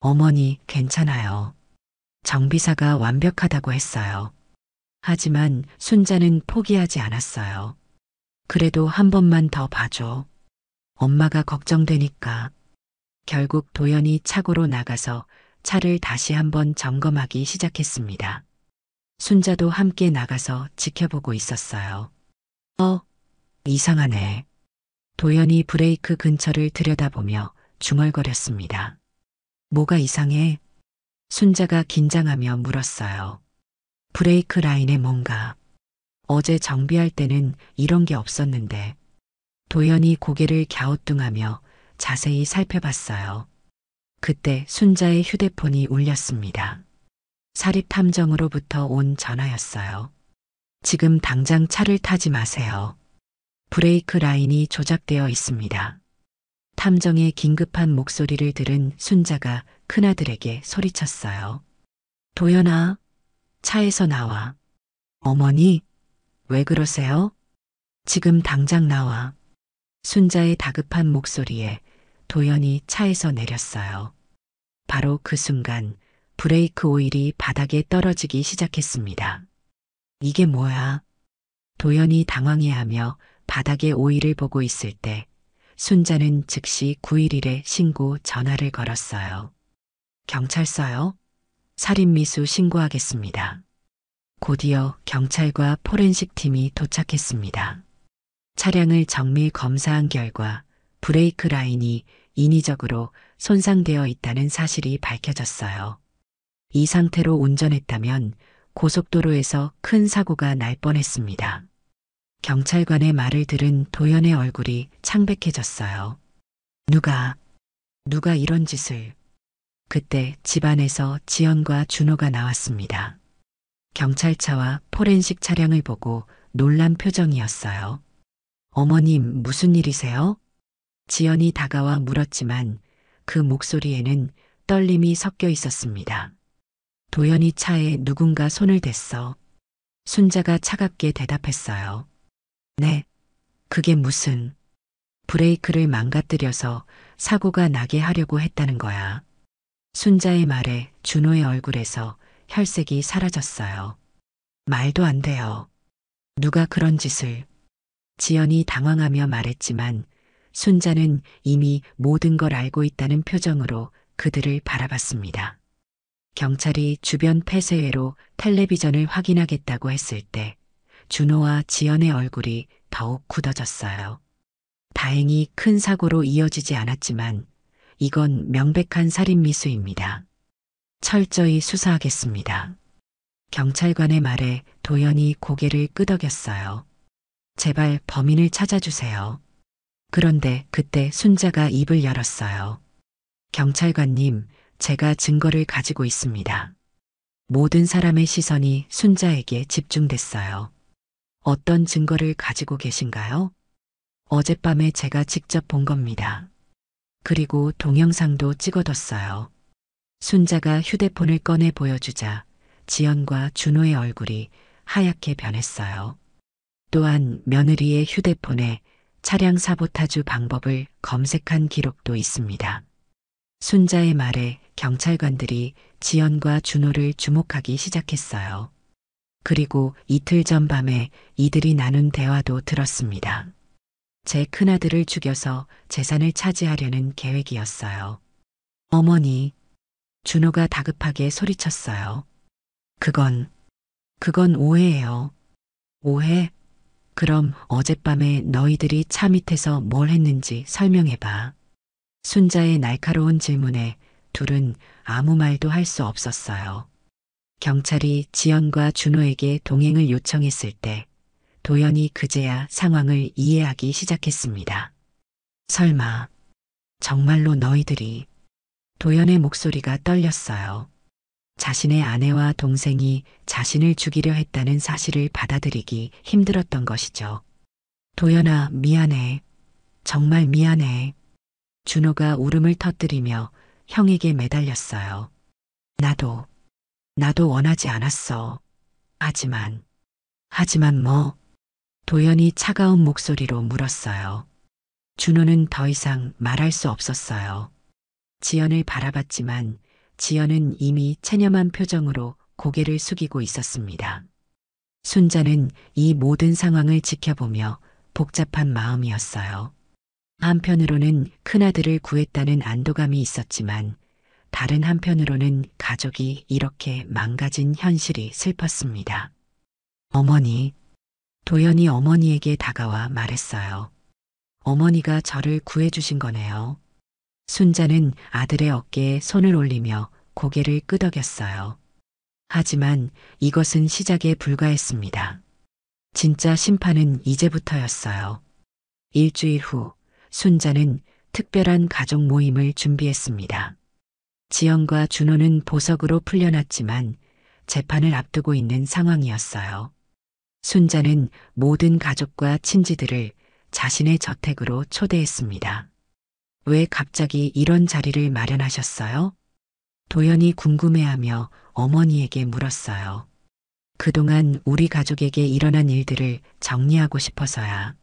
어머니, 괜찮아요. 정비사가 완벽하다고 했어요. 하지만 순자는 포기하지 않았어요. 그래도 한 번만 더 봐줘. 엄마가 걱정되니까. 결국 도연이 차고로 나가서 차를 다시 한번 점검하기 시작했습니다. 순자도 함께 나가서 지켜보고 있었어요. 이상하네. 도연이 브레이크 근처를 들여다보며 중얼거렸습니다. 뭐가 이상해? 순자가 긴장하며 물었어요. 브레이크 라인에 뭔가. 어제 정비할 때는 이런 게 없었는데. 도연이 고개를 갸우뚱하며 자세히 살펴봤어요. 그때 순자의 휴대폰이 울렸습니다. 사립탐정으로부터 온 전화였어요. 지금 당장 차를 타지 마세요. 브레이크 라인이 조작되어 있습니다. 탐정의 긴급한 목소리를 들은 순자가 큰아들에게 소리쳤어요. 도연아, 차에서 나와. 어머니, 왜 그러세요? 지금 당장 나와. 순자의 다급한 목소리에 도연이 차에서 내렸어요. 바로 그 순간 브레이크 오일이 바닥에 떨어지기 시작했습니다. 이게 뭐야? 도연이 당황해하며 바닥에 오일을 보고 있을 때 순자는 즉시 911에 신고 전화를 걸었어요. 경찰서요? 살인미수 신고하겠습니다. 곧이어 경찰과 포렌식 팀이 도착했습니다. 차량을 정밀 검사한 결과 브레이크 라인이 인위적으로 손상되어 있다는 사실이 밝혀졌어요. 이 상태로 운전했다면 고속도로에서 큰 사고가 날 뻔했습니다. 경찰관의 말을 들은 도연의 얼굴이 창백해졌어요. 누가 이런 짓을. 그때 집안에서 지연과 준호가 나왔습니다. 경찰차와 포렌식 차량을 보고 놀란 표정이었어요. 어머님, 무슨 일이세요? 지연이 다가와 물었지만 그 목소리에는 떨림이 섞여 있었습니다. 도연이 차에 누군가 손을 댔어. 순자가 차갑게 대답했어요. 네, 그게 무슨. 브레이크를 망가뜨려서 사고가 나게 하려고 했다는 거야. 순자의 말에 준호의 얼굴에서 혈색이 사라졌어요. 말도 안 돼요. 누가 그런 짓을. 지연이 당황하며 말했지만 순자는 이미 모든 걸 알고 있다는 표정으로 그들을 바라봤습니다. 경찰이 주변 폐쇄회로 텔레비전을 확인하겠다고 했을 때 준호와 지연의 얼굴이 더욱 굳어졌어요. 다행히 큰 사고로 이어지지 않았지만 이건 명백한 살인미수입니다. 철저히 수사하겠습니다. 경찰관의 말에 도연이 고개를 끄덕였어요. 제발 범인을 찾아주세요. 그런데 그때 순자가 입을 열었어요. 경찰관님, 제가 증거를 가지고 있습니다. 모든 사람의 시선이 순자에게 집중됐어요. 어떤 증거를 가지고 계신가요? 어젯밤에 제가 직접 본 겁니다. 그리고 동영상도 찍어뒀어요. 순자가 휴대폰을 꺼내 보여주자 지연과 준호의 얼굴이 하얗게 변했어요. 또한 며느리의 휴대폰에 차량 사보타주 방법을 검색한 기록도 있습니다. 순자의 말에 경찰관들이 지연과 준호를 주목하기 시작했어요. 그리고 이틀 전 밤에 이들이 나눈 대화도 들었습니다. 제 큰아들을 죽여서 재산을 차지하려는 계획이었어요. 어머니, 준호가 다급하게 소리쳤어요. 그건 오해예요. 오해? 그럼 어젯밤에 너희들이 차 밑에서 뭘 했는지 설명해봐. 순자의 날카로운 질문에 둘은 아무 말도 할 수 없었어요. 경찰이 지연과 준호에게 동행을 요청했을 때 도연이 그제야 상황을 이해하기 시작했습니다. 설마, 정말로 너희들이. 도연의 목소리가 떨렸어요. 자신의 아내와 동생이 자신을 죽이려 했다는 사실을 받아들이기 힘들었던 것이죠. 도연아, 미안해. 정말 미안해. 준호가 울음을 터뜨리며 형에게 매달렸어요. 나도 원하지 않았어. 하지만 뭐? 도연이 차가운 목소리로 물었어요. 준호는 더 이상 말할 수 없었어요. 지연을 바라봤지만 지연은 이미 체념한 표정으로 고개를 숙이고 있었습니다. 순자는 이 모든 상황을 지켜보며 복잡한 마음이었어요. 한편으로는 큰아들을 구했다는 안도감이 있었지만 다른 한편으로는 가족이 이렇게 망가진 현실이 슬펐습니다. 어머니, 도연이 어머니에게 다가와 말했어요. 어머니가 저를 구해주신 거네요. 순자는 아들의 어깨에 손을 올리며 고개를 끄덕였어요. 하지만 이것은 시작에 불과했습니다. 진짜 심판은 이제부터였어요. 일주일 후 순자는 특별한 가족 모임을 준비했습니다. 지연과 준호는 보석으로 풀려났지만 재판을 앞두고 있는 상황이었어요. 순자는 모든 가족과 친지들을 자신의 저택으로 초대했습니다. 왜 갑자기 이런 자리를 마련하셨어요? 도연이 궁금해하며 어머니에게 물었어요. 그동안 우리 가족에게 일어난 일들을 정리하고 싶어서야.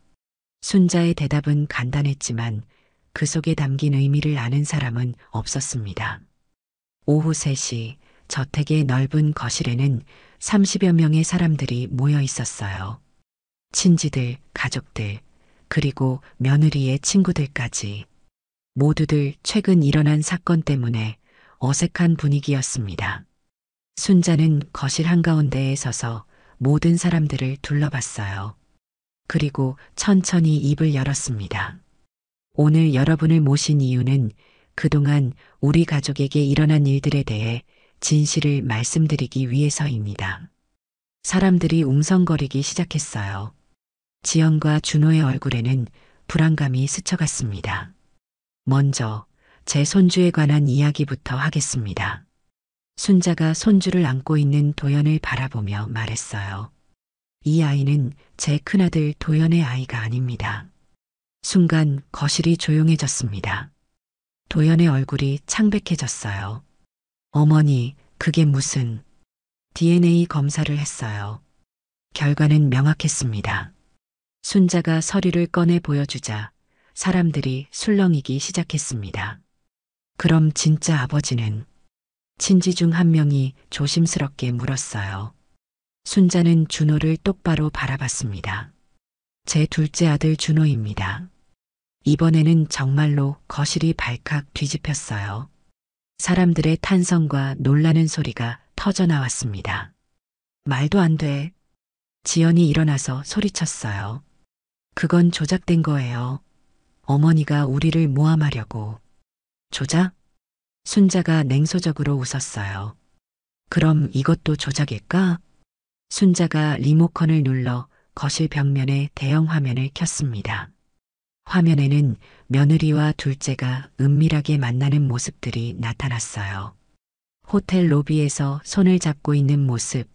순자의 대답은 간단했지만 그 속에 담긴 의미를 아는 사람은 없었습니다. 오후 3시 저택의 넓은 거실에는 30여 명의 사람들이 모여 있었어요. 친지들, 가족들, 그리고 며느리의 친구들까지. 모두들 최근 일어난 사건 때문에 어색한 분위기였습니다. 순자는 거실 한가운데에 서서 모든 사람들을 둘러봤어요. 그리고 천천히 입을 열었습니다. 오늘 여러분을 모신 이유는 그동안 우리 가족에게 일어난 일들에 대해 진실을 말씀드리기 위해서입니다. 사람들이 웅성거리기 시작했어요. 지연과 준호의 얼굴에는 불안감이 스쳐갔습니다. 먼저 제 손주에 관한 이야기부터 하겠습니다. 순자가 손주를 안고 있는 도연을 바라보며 말했어요. 이 아이는 제 큰아들 도연의 아이가 아닙니다. 순간 거실이 조용해졌습니다. 도연의 얼굴이 창백해졌어요. 어머니, 그게 무슨... DNA 검사를 했어요. 결과는 명확했습니다. 순자가 서류를 꺼내 보여주자 사람들이 술렁이기 시작했습니다. 그럼 진짜 아버지는? 친지 중 한 명이 조심스럽게 물었어요. 순자는 준호를 똑바로 바라봤습니다. 제 둘째 아들 준호입니다. 이번에는 정말로 거실이 발칵 뒤집혔어요. 사람들의 탄성과 놀라는 소리가 터져나왔습니다. 말도 안 돼. 지연이 일어나서 소리쳤어요. 그건 조작된 거예요. 어머니가 우리를 모함하려고. 조작? 순자가 냉소적으로 웃었어요. 그럼 이것도 조작일까? 순자가 리모컨을 눌러 거실 벽면에 대형 화면을 켰습니다. 화면에는 며느리와 둘째가 은밀하게 만나는 모습들이 나타났어요. 호텔 로비에서 손을 잡고 있는 모습,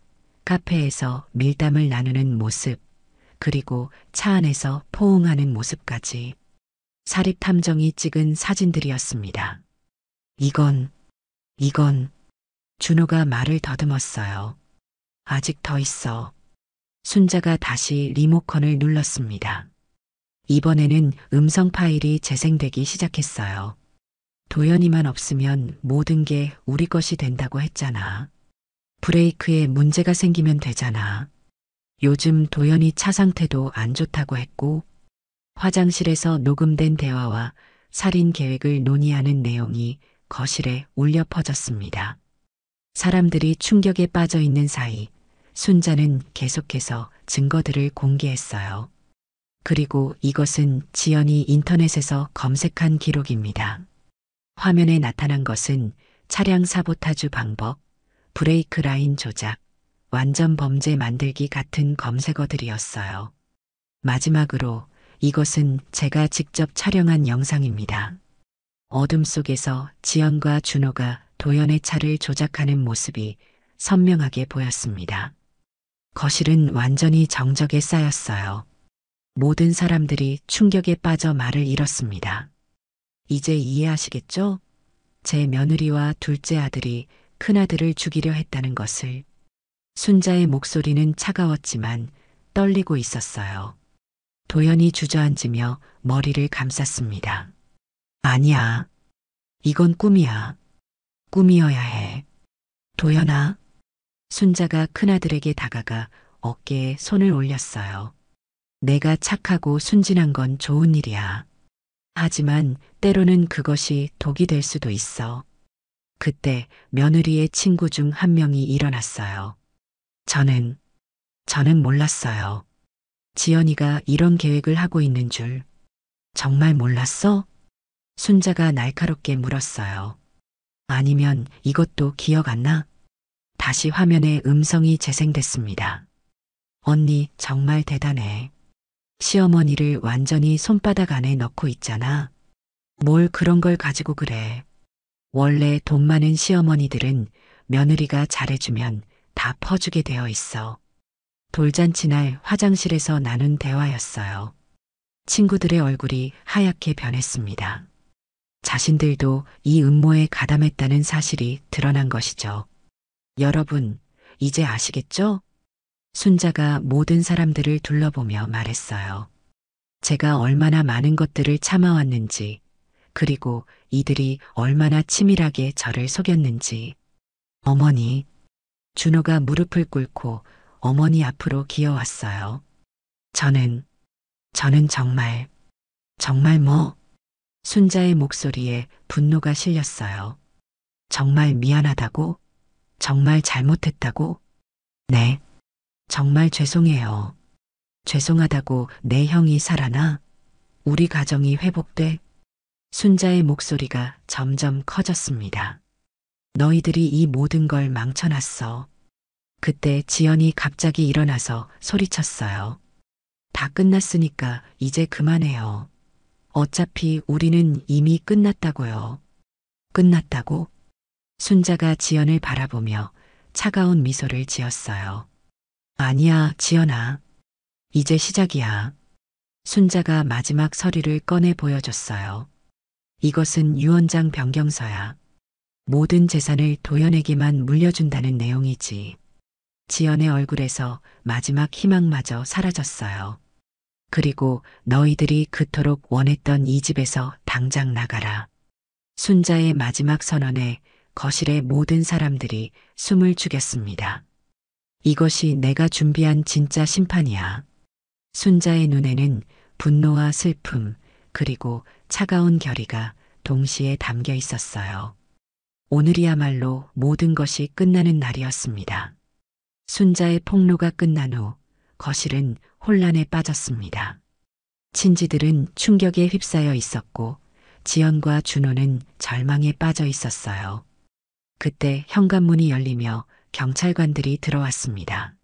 카페에서 밀담을 나누는 모습, 그리고 차 안에서 포옹하는 모습까지. 사립탐정이 찍은 사진들이었습니다. 이건, 준호가 말을 더듬었어요. 아직 더 있어. 순자가 다시 리모컨을 눌렀습니다. 이번에는 음성 파일이 재생되기 시작했어요. 도연이만 없으면 모든 게 우리 것이 된다고 했잖아. 브레이크에 문제가 생기면 되잖아. 요즘 도연이 차 상태도 안 좋다고 했고, 화장실에서 녹음된 대화와 살인 계획을 논의하는 내용이 거실에 울려 퍼졌습니다. 사람들이 충격에 빠져 있는 사이 순자는 계속해서 증거들을 공개했어요. 그리고 이것은 지연이 인터넷에서 검색한 기록입니다. 화면에 나타난 것은 차량 사보타주 방법, 브레이크 라인 조작, 완전 범죄 만들기 같은 검색어들이었어요. 마지막으로 이것은 제가 직접 촬영한 영상입니다. 어둠 속에서 지연과 준호가 도연의 차를 조작하는 모습이 선명하게 보였습니다. 거실은 완전히 정적에 쌓였어요. 모든 사람들이 충격에 빠져 말을 잃었습니다. 이제 이해하시겠죠? 제 며느리와 둘째 아들이 큰아들을 죽이려 했다는 것을. 순자의 목소리는 차가웠지만 떨리고 있었어요. 도연이 주저앉으며 머리를 감쌌습니다. 아니야. 이건 꿈이야. 꿈이어야 해. 도연아. 순자가 큰아들에게 다가가 어깨에 손을 올렸어요. 내가 착하고 순진한 건 좋은 일이야. 하지만 때로는 그것이 독이 될 수도 있어. 그때 며느리의 친구 중 한 명이 일어났어요. 저는 몰랐어요. 지연이가 이런 계획을 하고 있는 줄. 정말 몰랐어? 순자가 날카롭게 물었어요. 아니면 이것도 기억 안 나? 다시 화면에 음성이 재생됐습니다. 언니 정말 대단해. 시어머니를 완전히 손바닥 안에 넣고 있잖아. 뭘 그런 걸 가지고 그래. 원래 돈 많은 시어머니들은 며느리가 잘해주면 다 퍼주게 되어 있어. 돌잔치 날 화장실에서 나눈 대화였어요. 친구들의 얼굴이 하얗게 변했습니다. 자신들도 이 음모에 가담했다는 사실이 드러난 것이죠. 여러분, 이제 아시겠죠? 순자가 모든 사람들을 둘러보며 말했어요. 제가 얼마나 많은 것들을 참아왔는지, 그리고 이들이 얼마나 치밀하게 저를 속였는지. 어머니, 준호가 무릎을 꿇고 어머니 앞으로 기어왔어요. 저는 정말 뭐? 순자의 목소리에 분노가 실렸어요. 정말 미안하다고? 정말 잘못했다고? 네. 정말 죄송해요. 죄송하다고 내 형이 살아나? 우리 가정이 회복돼? 순자의 목소리가 점점 커졌습니다. 너희들이 이 모든 걸 망쳐놨어. 그때 지연이 갑자기 일어나서 소리쳤어요. 다 끝났으니까 이제 그만해요. 어차피 우리는 이미 끝났다고요. 끝났다고? 순자가 지연을 바라보며 차가운 미소를 지었어요. 아니야, 지연아. 이제 시작이야. 순자가 마지막 서류를 꺼내 보여줬어요. 이것은 유언장 변경서야. 모든 재산을 도연에게만 물려준다는 내용이지. 지연의 얼굴에서 마지막 희망마저 사라졌어요. 그리고 너희들이 그토록 원했던 이 집에서 당장 나가라. 순자의 마지막 선언에 거실의 모든 사람들이 숨을 죽였습니다. 이것이 내가 준비한 진짜 심판이야. 순자의 눈에는 분노와 슬픔, 그리고 차가운 결의가 동시에 담겨 있었어요. 오늘이야말로 모든 것이 끝나는 날이었습니다. 순자의 폭로가 끝난 후 거실은 혼란에 빠졌습니다. 친지들은 충격에 휩싸여 있었고 지연과 준호는 절망에 빠져 있었어요. 그때 현관문이 열리며 경찰관들이 들어왔습니다.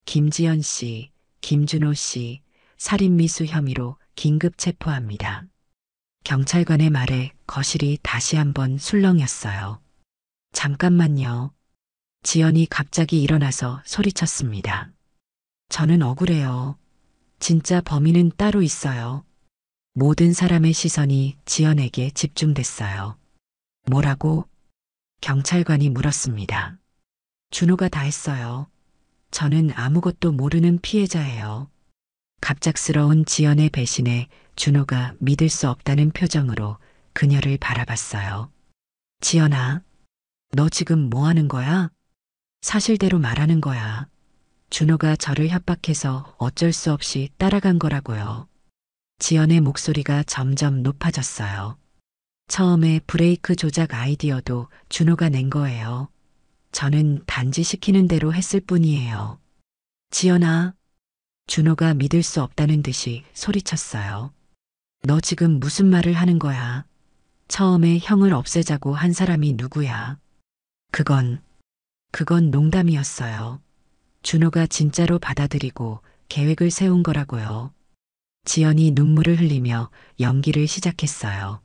김지연 씨, 김준호 씨, 살인미수 혐의로 긴급 체포합니다. 경찰관의 말에 거실이 다시 한번 술렁였어요. 잠깐만요. 지연이 갑자기 일어나서 소리쳤습니다. 저는 억울해요. 진짜 범인은 따로 있어요. 모든 사람의 시선이 지연에게 집중됐어요. 뭐라고? 경찰관이 물었습니다. 준호가 다 했어요. 저는 아무것도 모르는 피해자예요. 갑작스러운 지연의 배신에 준호가 믿을 수 없다는 표정으로 그녀를 바라봤어요. 지연아, 너 지금 뭐 하는 거야? 사실대로 말하는 거야. 준호가 저를 협박해서 어쩔 수 없이 따라간 거라고요. 지연의 목소리가 점점 높아졌어요. 처음에 브레이크 조작 아이디어도 준호가 낸 거예요. 저는 단지 시키는 대로 했을 뿐이에요. 지연아, 준호가 믿을 수 없다는 듯이 소리쳤어요. 너 지금 무슨 말을 하는 거야? 처음에 형을 없애자고 한 사람이 누구야? 그건 농담이었어요. 준호가 진짜로 받아들이고 계획을 세운 거라고요. 지연이 눈물을 흘리며 연기를 시작했어요.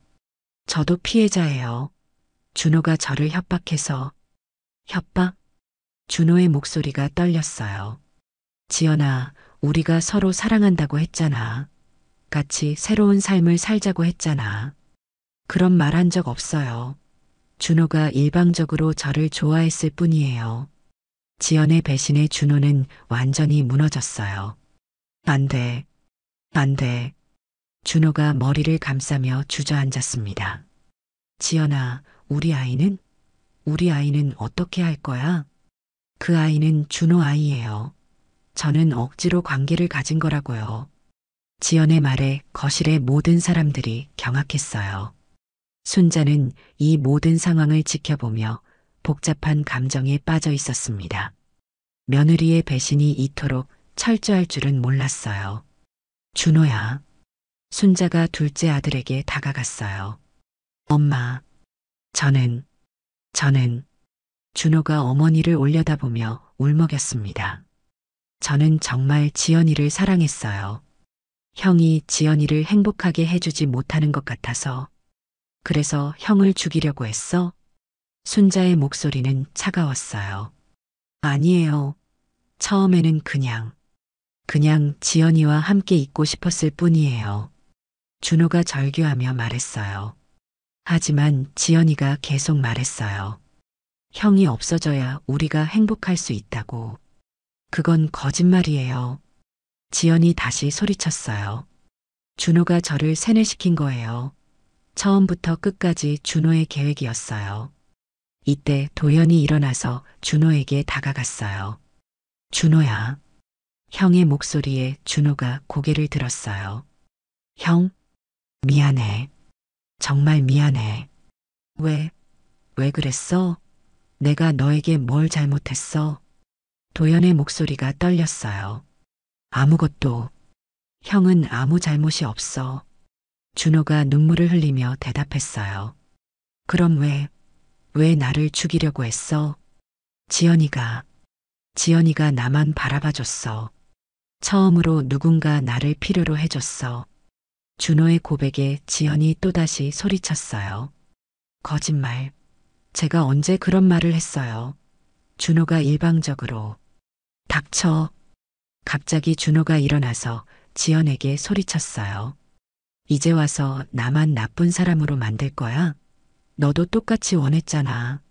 저도 피해자예요. 준호가 저를 협박해서. 협박? 준호의 목소리가 떨렸어요. 지연아, 우리가 서로 사랑한다고 했잖아. 같이 새로운 삶을 살자고 했잖아. 그런 말 한 적 없어요. 준호가 일방적으로 저를 좋아했을 뿐이에요. 지연의 배신에 준호는 완전히 무너졌어요. 안 돼. 안 돼. 준호가 머리를 감싸며 주저앉았습니다. 지연아, 우리 아이는? 우리 아이는 어떻게 할 거야? 그 아이는 준호 아이예요. 저는 억지로 관계를 가진 거라고요. 지연의 말에 거실의 모든 사람들이 경악했어요. 순자는 이 모든 상황을 지켜보며 복잡한 감정에 빠져 있었습니다. 며느리의 배신이 이토록 철저할 줄은 몰랐어요. 준호야. 순자가 둘째 아들에게 다가갔어요. 엄마, 저는 준호가 어머니를 올려다보며 울먹였습니다. 저는 정말 지연이를 사랑했어요. 형이 지연이를 행복하게 해주지 못하는 것 같아서. 그래서 형을 죽이려고 했어? 순자의 목소리는 차가웠어요. 아니에요. 처음에는 그냥 지연이와 함께 있고 싶었을 뿐이에요. 준호가 절규하며 말했어요. 하지만 지연이가 계속 말했어요. 형이 없어져야 우리가 행복할 수 있다고. 그건 거짓말이에요. 지연이 다시 소리쳤어요. 준호가 저를 세뇌시킨 거예요. 처음부터 끝까지 준호의 계획이었어요. 이때 도연이 일어나서 준호에게 다가갔어요. 준호야. 형의 목소리에 준호가 고개를 들었어요. 형, 미안해. 정말 미안해. 왜 그랬어? 내가 너에게 뭘 잘못했어? 도연의 목소리가 떨렸어요. 아무것도. 형은 아무 잘못이 없어. 준호가 눈물을 흘리며 대답했어요. 그럼 왜 나를 죽이려고 했어? 지연이가 나만 바라봐줬어. 처음으로 누군가 나를 필요로 해줬어. 준호의 고백에 지연이 또다시 소리쳤어요. 거짓말. 제가 언제 그런 말을 했어요. 준호가 일방적으로. 닥쳐. 갑자기 준호가 일어나서 지연에게 소리쳤어요. 이제 와서 나만 나쁜 사람으로 만들 거야? 너도 똑같이 원했잖아.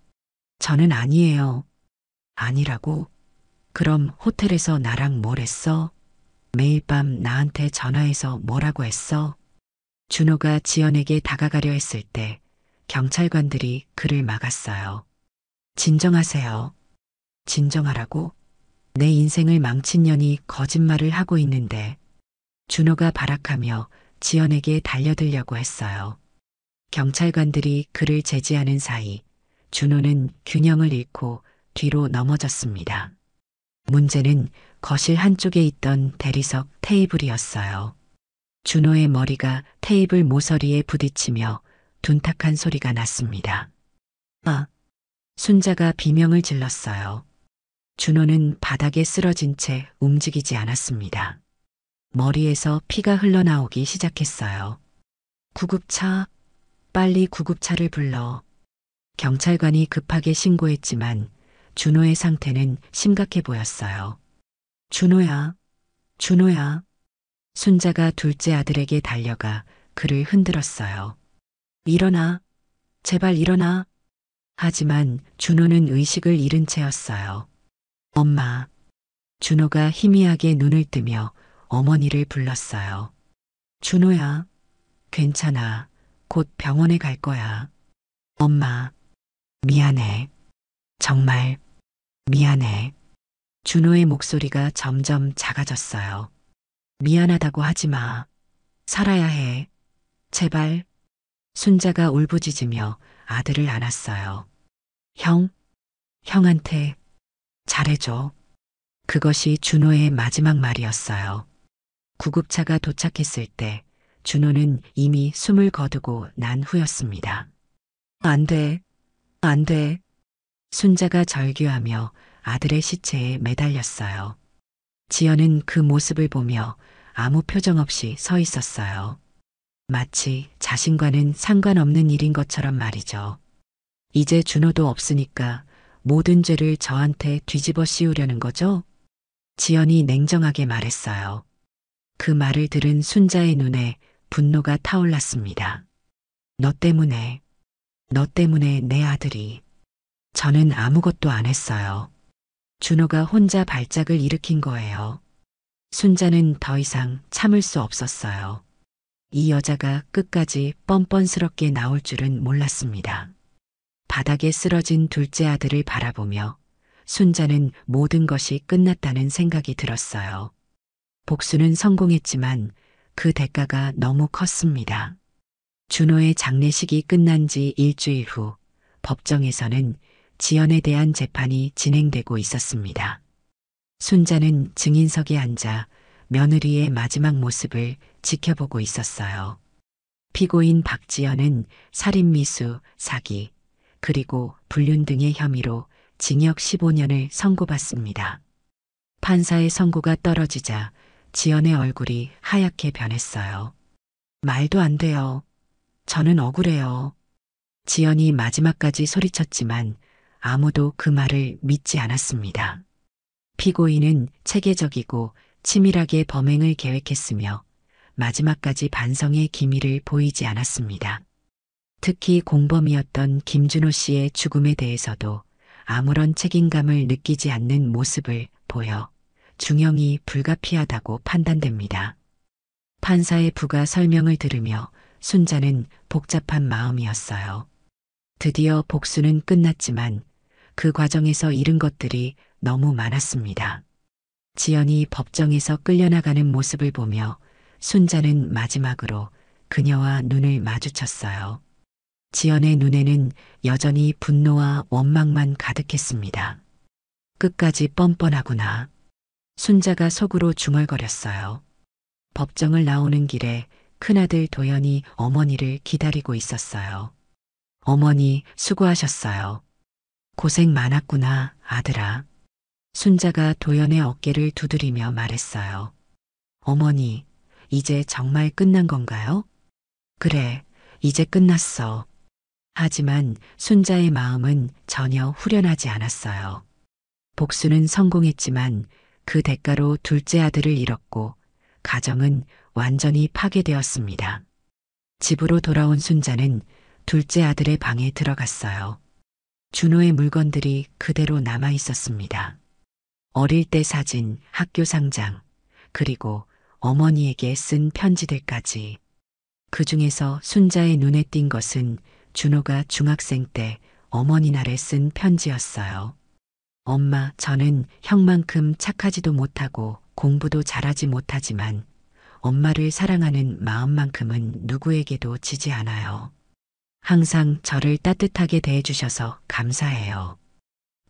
저는 아니에요. 아니라고? 그럼 호텔에서 나랑 뭘 했어? 매일 밤 나한테 전화해서 뭐라고 했어? 준호가 지연에게 다가가려 했을 때 경찰관들이 그를 막았어요. 진정하세요. 진정하라고? 내 인생을 망친 년이 거짓말을 하고 있는데. 준호가 발악하며 지연에게 달려들려고 했어요. 경찰관들이 그를 제지하는 사이 준호는 균형을 잃고 뒤로 넘어졌습니다. 문제는 거실 한쪽에 있던 대리석 테이블이었어요. 준호의 머리가 테이블 모서리에 부딪히며 둔탁한 소리가 났습니다. 아! 순자가 비명을 질렀어요. 준호는 바닥에 쓰러진 채 움직이지 않았습니다. 머리에서 피가 흘러나오기 시작했어요. 구급차, 빨리 구급차를 불러. 경찰관이 급하게 신고했지만 준호의 상태는 심각해 보였어요. 준호야, 준호야. 순자가 둘째 아들에게 달려가 그를 흔들었어요. 일어나, 제발 일어나. 하지만 준호는 의식을 잃은 채였어요. 엄마. 준호가 희미하게 눈을 뜨며 어머니를 불렀어요. 준호야, 괜찮아. 곧 병원에 갈 거야. 엄마, 미안해. 정말 미안해. 준호의 목소리가 점점 작아졌어요. 미안하다고 하지 마. 살아야 해. 제발. 순자가 울부짖으며 아들을 안았어요. 형한테 잘해줘. 그것이 준호의 마지막 말이었어요. 구급차가 도착했을 때 준호는 이미 숨을 거두고 난 후였습니다. 안 돼, 안 돼. 순자가 절규하며 아들의 시체에 매달렸어요. 지연은 그 모습을 보며 아무 표정 없이 서 있었어요. 마치 자신과는 상관없는 일인 것처럼 말이죠. 이제 준호도 없으니까 모든 죄를 저한테 뒤집어 씌우려는 거죠? 지연이 냉정하게 말했어요. 그 말을 들은 순자의 눈에 분노가 타올랐습니다. 너 때문에, 너 때문에 내 아들이. 저는 아무것도 안 했어요. 준호가 혼자 발작을 일으킨 거예요. 순자는 더 이상 참을 수 없었어요. 이 여자가 끝까지 뻔뻔스럽게 나올 줄은 몰랐습니다. 바닥에 쓰러진 둘째 아들을 바라보며 순자는 모든 것이 끝났다는 생각이 들었어요. 복수는 성공했지만 그 대가가 너무 컸습니다. 준호의 장례식이 끝난 지 일주일 후 법정에서는 지연에 대한 재판이 진행되고 있었습니다. 순자는 증인석에 앉아 며느리의 마지막 모습을 지켜보고 있었어요. 피고인 박지연은 살인미수, 사기, 그리고 불륜 등의 혐의로 징역 15년을 선고받습니다. 판사의 선고가 떨어지자 지연의 얼굴이 하얗게 변했어요. 말도 안 돼요. 저는 억울해요. 지연이 마지막까지 소리쳤지만 아무도 그 말을 믿지 않았습니다. 피고인은 체계적이고 치밀하게 범행을 계획했으며 마지막까지 반성의 기미를 보이지 않았습니다. 특히 공범이었던 김준호 씨의 죽음에 대해서도 아무런 책임감을 느끼지 않는 모습을 보여 중형이 불가피하다고 판단됩니다. 판사의 부가 설명을 들으며 순자는 복잡한 마음이었어요. 드디어 복수는 끝났지만 그 과정에서 잃은 것들이 너무 많았습니다. 지연이 법정에서 끌려나가는 모습을 보며 순자는 마지막으로 그녀와 눈을 마주쳤어요. 지연의 눈에는 여전히 분노와 원망만 가득했습니다. 끝까지 뻔뻔하구나. 순자가 속으로 중얼거렸어요. 법정을 나오는 길에 큰아들 도연이 어머니를 기다리고 있었어요. 어머니 수고하셨어요. 고생 많았구나, 아들아. 순자가 도연의 어깨를 두드리며 말했어요. 어머니, 이제 정말 끝난 건가요? 그래, 이제 끝났어. 하지만 순자의 마음은 전혀 후련하지 않았어요. 복수는 성공했지만 그 대가로 둘째 아들을 잃었고 가정은 완전히 파괴되었습니다. 집으로 돌아온 순자는 둘째 아들의 방에 들어갔어요. 준호의 물건들이 그대로 남아 있었습니다. 어릴 때 사진, 학교 상장, 그리고 어머니에게 쓴 편지들까지. 그 중에서 순자의 눈에 띈 것은 준호가 중학생 때 어머니 날에 쓴 편지였어요. 엄마, 저는 형만큼 착하지도 못하고 공부도 잘하지 못하지만 엄마를 사랑하는 마음만큼은 누구에게도 지지 않아요. 항상 저를 따뜻하게 대해주셔서 감사해요.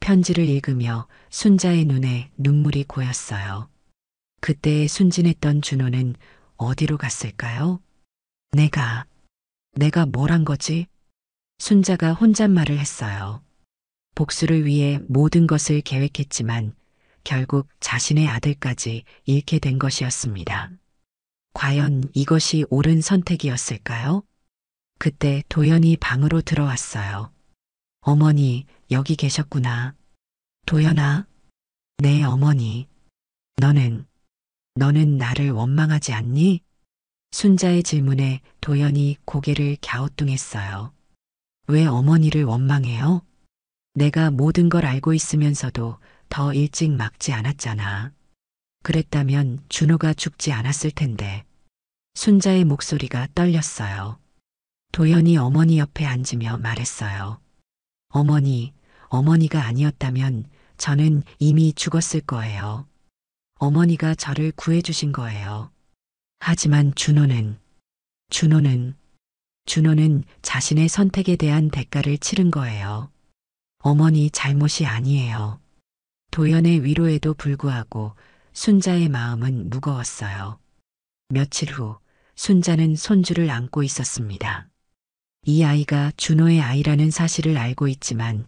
편지를 읽으며 순자의 눈에 눈물이 고였어요. 그때 순진했던 준호는 어디로 갔을까요? 내가 뭘 한 거지? 순자가 혼잣말을 했어요. 복수를 위해 모든 것을 계획했지만 결국 자신의 아들까지 잃게 된 것이었습니다. 과연 이것이 옳은 선택이었을까요? 그때 도연이 방으로 들어왔어요. 어머니, 여기 계셨구나. 도연아. 네, 어머니. 너는 나를 원망하지 않니? 순자의 질문에 도연이 고개를 갸우뚱했어요. 왜 어머니를 원망해요? 내가 모든 걸 알고 있으면서도 더 일찍 막지 않았잖아. 그랬다면 준호가 죽지 않았을 텐데. 순자의 목소리가 떨렸어요. 도연이 어머니 옆에 앉으며 말했어요. 어머니가 아니었다면 저는 이미 죽었을 거예요. 어머니가 저를 구해주신 거예요. 하지만 준호는 자신의 선택에 대한 대가를 치른 거예요. 어머니 잘못이 아니에요. 도연의 위로에도 불구하고 순자의 마음은 무거웠어요. 며칠 후 순자는 손주를 안고 있었습니다. 이 아이가 준호의 아이라는 사실을 알고 있지만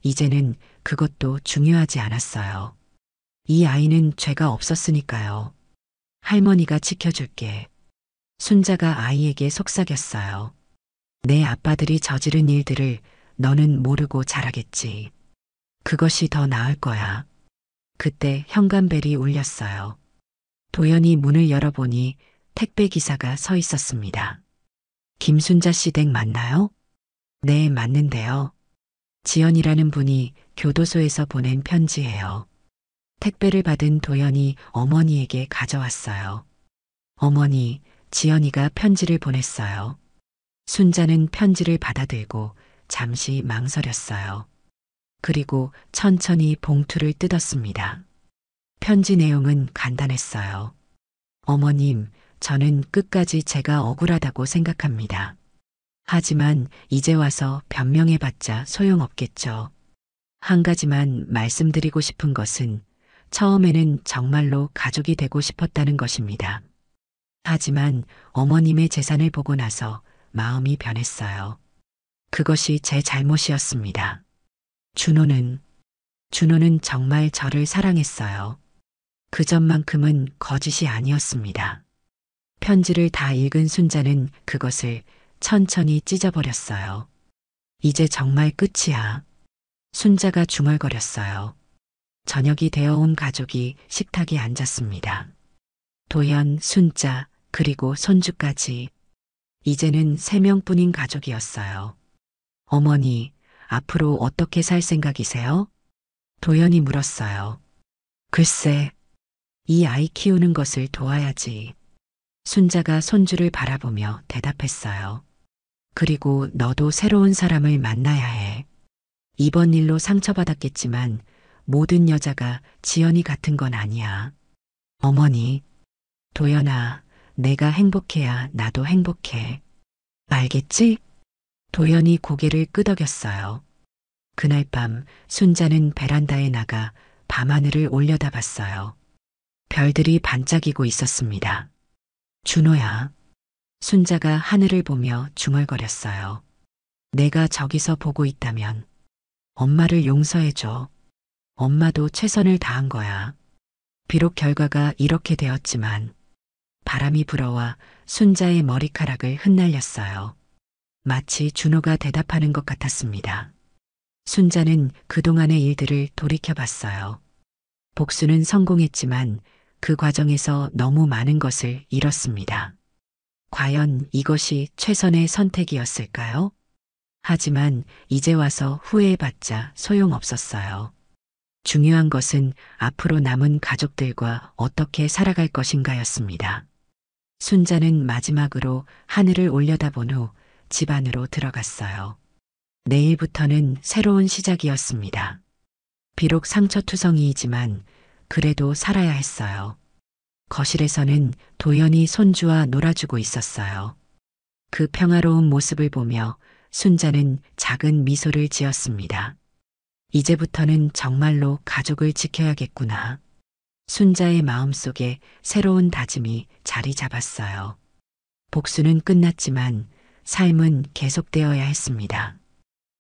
이제는 그것도 중요하지 않았어요. 이 아이는 죄가 없었으니까요. 할머니가 지켜줄게. 순자가 아이에게 속삭였어요. 내 아빠들이 저지른 일들을 너는 모르고 자라겠지. 그것이 더 나을 거야. 그때 현관벨이 울렸어요. 도연이 문을 열어보니 택배 기사가 서 있었습니다. 김순자 씨 댁 맞나요? 네, 맞는데요. 지연이라는 분이 교도소에서 보낸 편지예요. 택배를 받은 도연이 어머니에게 가져왔어요. 어머니, 지연이가 편지를 보냈어요. 순자는 편지를 받아들고 잠시 망설였어요. 그리고 천천히 봉투를 뜯었습니다. 편지 내용은 간단했어요. 어머님, 저는 끝까지 제가 억울하다고 생각합니다. 하지만 이제 와서 변명해봤자 소용없겠죠. 한 가지만 말씀드리고 싶은 것은 처음에는 정말로 가족이 되고 싶었다는 것입니다. 하지만 어머님의 재산을 보고 나서 마음이 변했어요. 그것이 제 잘못이었습니다. 준호는 정말 저를 사랑했어요. 그 점만큼은 거짓이 아니었습니다. 편지를 다 읽은 순자는 그것을 천천히 찢어버렸어요. 이제 정말 끝이야. 순자가 중얼거렸어요. 저녁이 되어온 가족이 식탁에 앉았습니다. 도연, 순자, 그리고 손주까지. 이제는 3명뿐인 가족이었어요. 어머니, 앞으로 어떻게 살 생각이세요? 도연이 물었어요. 글쎄, 이 아이 키우는 것을 도와야지. 순자가 손주를 바라보며 대답했어요. 그리고 너도 새로운 사람을 만나야 해. 이번 일로 상처받았겠지만 모든 여자가 지연이 같은 건 아니야. 어머니, 도연아, 내가 행복해야 나도 행복해. 알겠지? 도연이 고개를 끄덕였어요. 그날 밤 순자는 베란다에 나가 밤하늘을 올려다봤어요. 별들이 반짝이고 있었습니다. 준호야. 순자가 하늘을 보며 중얼거렸어요. 내가 저기서 보고 있다면 엄마를 용서해줘. 엄마도 최선을 다한 거야. 비록 결과가 이렇게 되었지만 바람이 불어와 순자의 머리카락을 흩날렸어요. 마치 준호가 대답하는 것 같았습니다. 순자는 그동안의 일들을 돌이켜봤어요. 복수는 성공했지만 그 과정에서 너무 많은 것을 잃었습니다. 과연 이것이 최선의 선택이었을까요? 하지만 이제 와서 후회해봤자 소용없었어요. 중요한 것은 앞으로 남은 가족들과 어떻게 살아갈 것인가였습니다. 순자는 마지막으로 하늘을 올려다본 후 집 안으로 들어갔어요. 내일부터는 새로운 시작이었습니다. 비록 상처투성이이지만 그래도 살아야 했어요. 거실에서는 도연이 손주와 놀아주고 있었어요. 그 평화로운 모습을 보며 순자는 작은 미소를 지었습니다. 이제부터는 정말로 가족을 지켜야겠구나. 순자의 마음속에 새로운 다짐이 자리 잡았어요. 복수는 끝났지만 삶은 계속되어야 했습니다.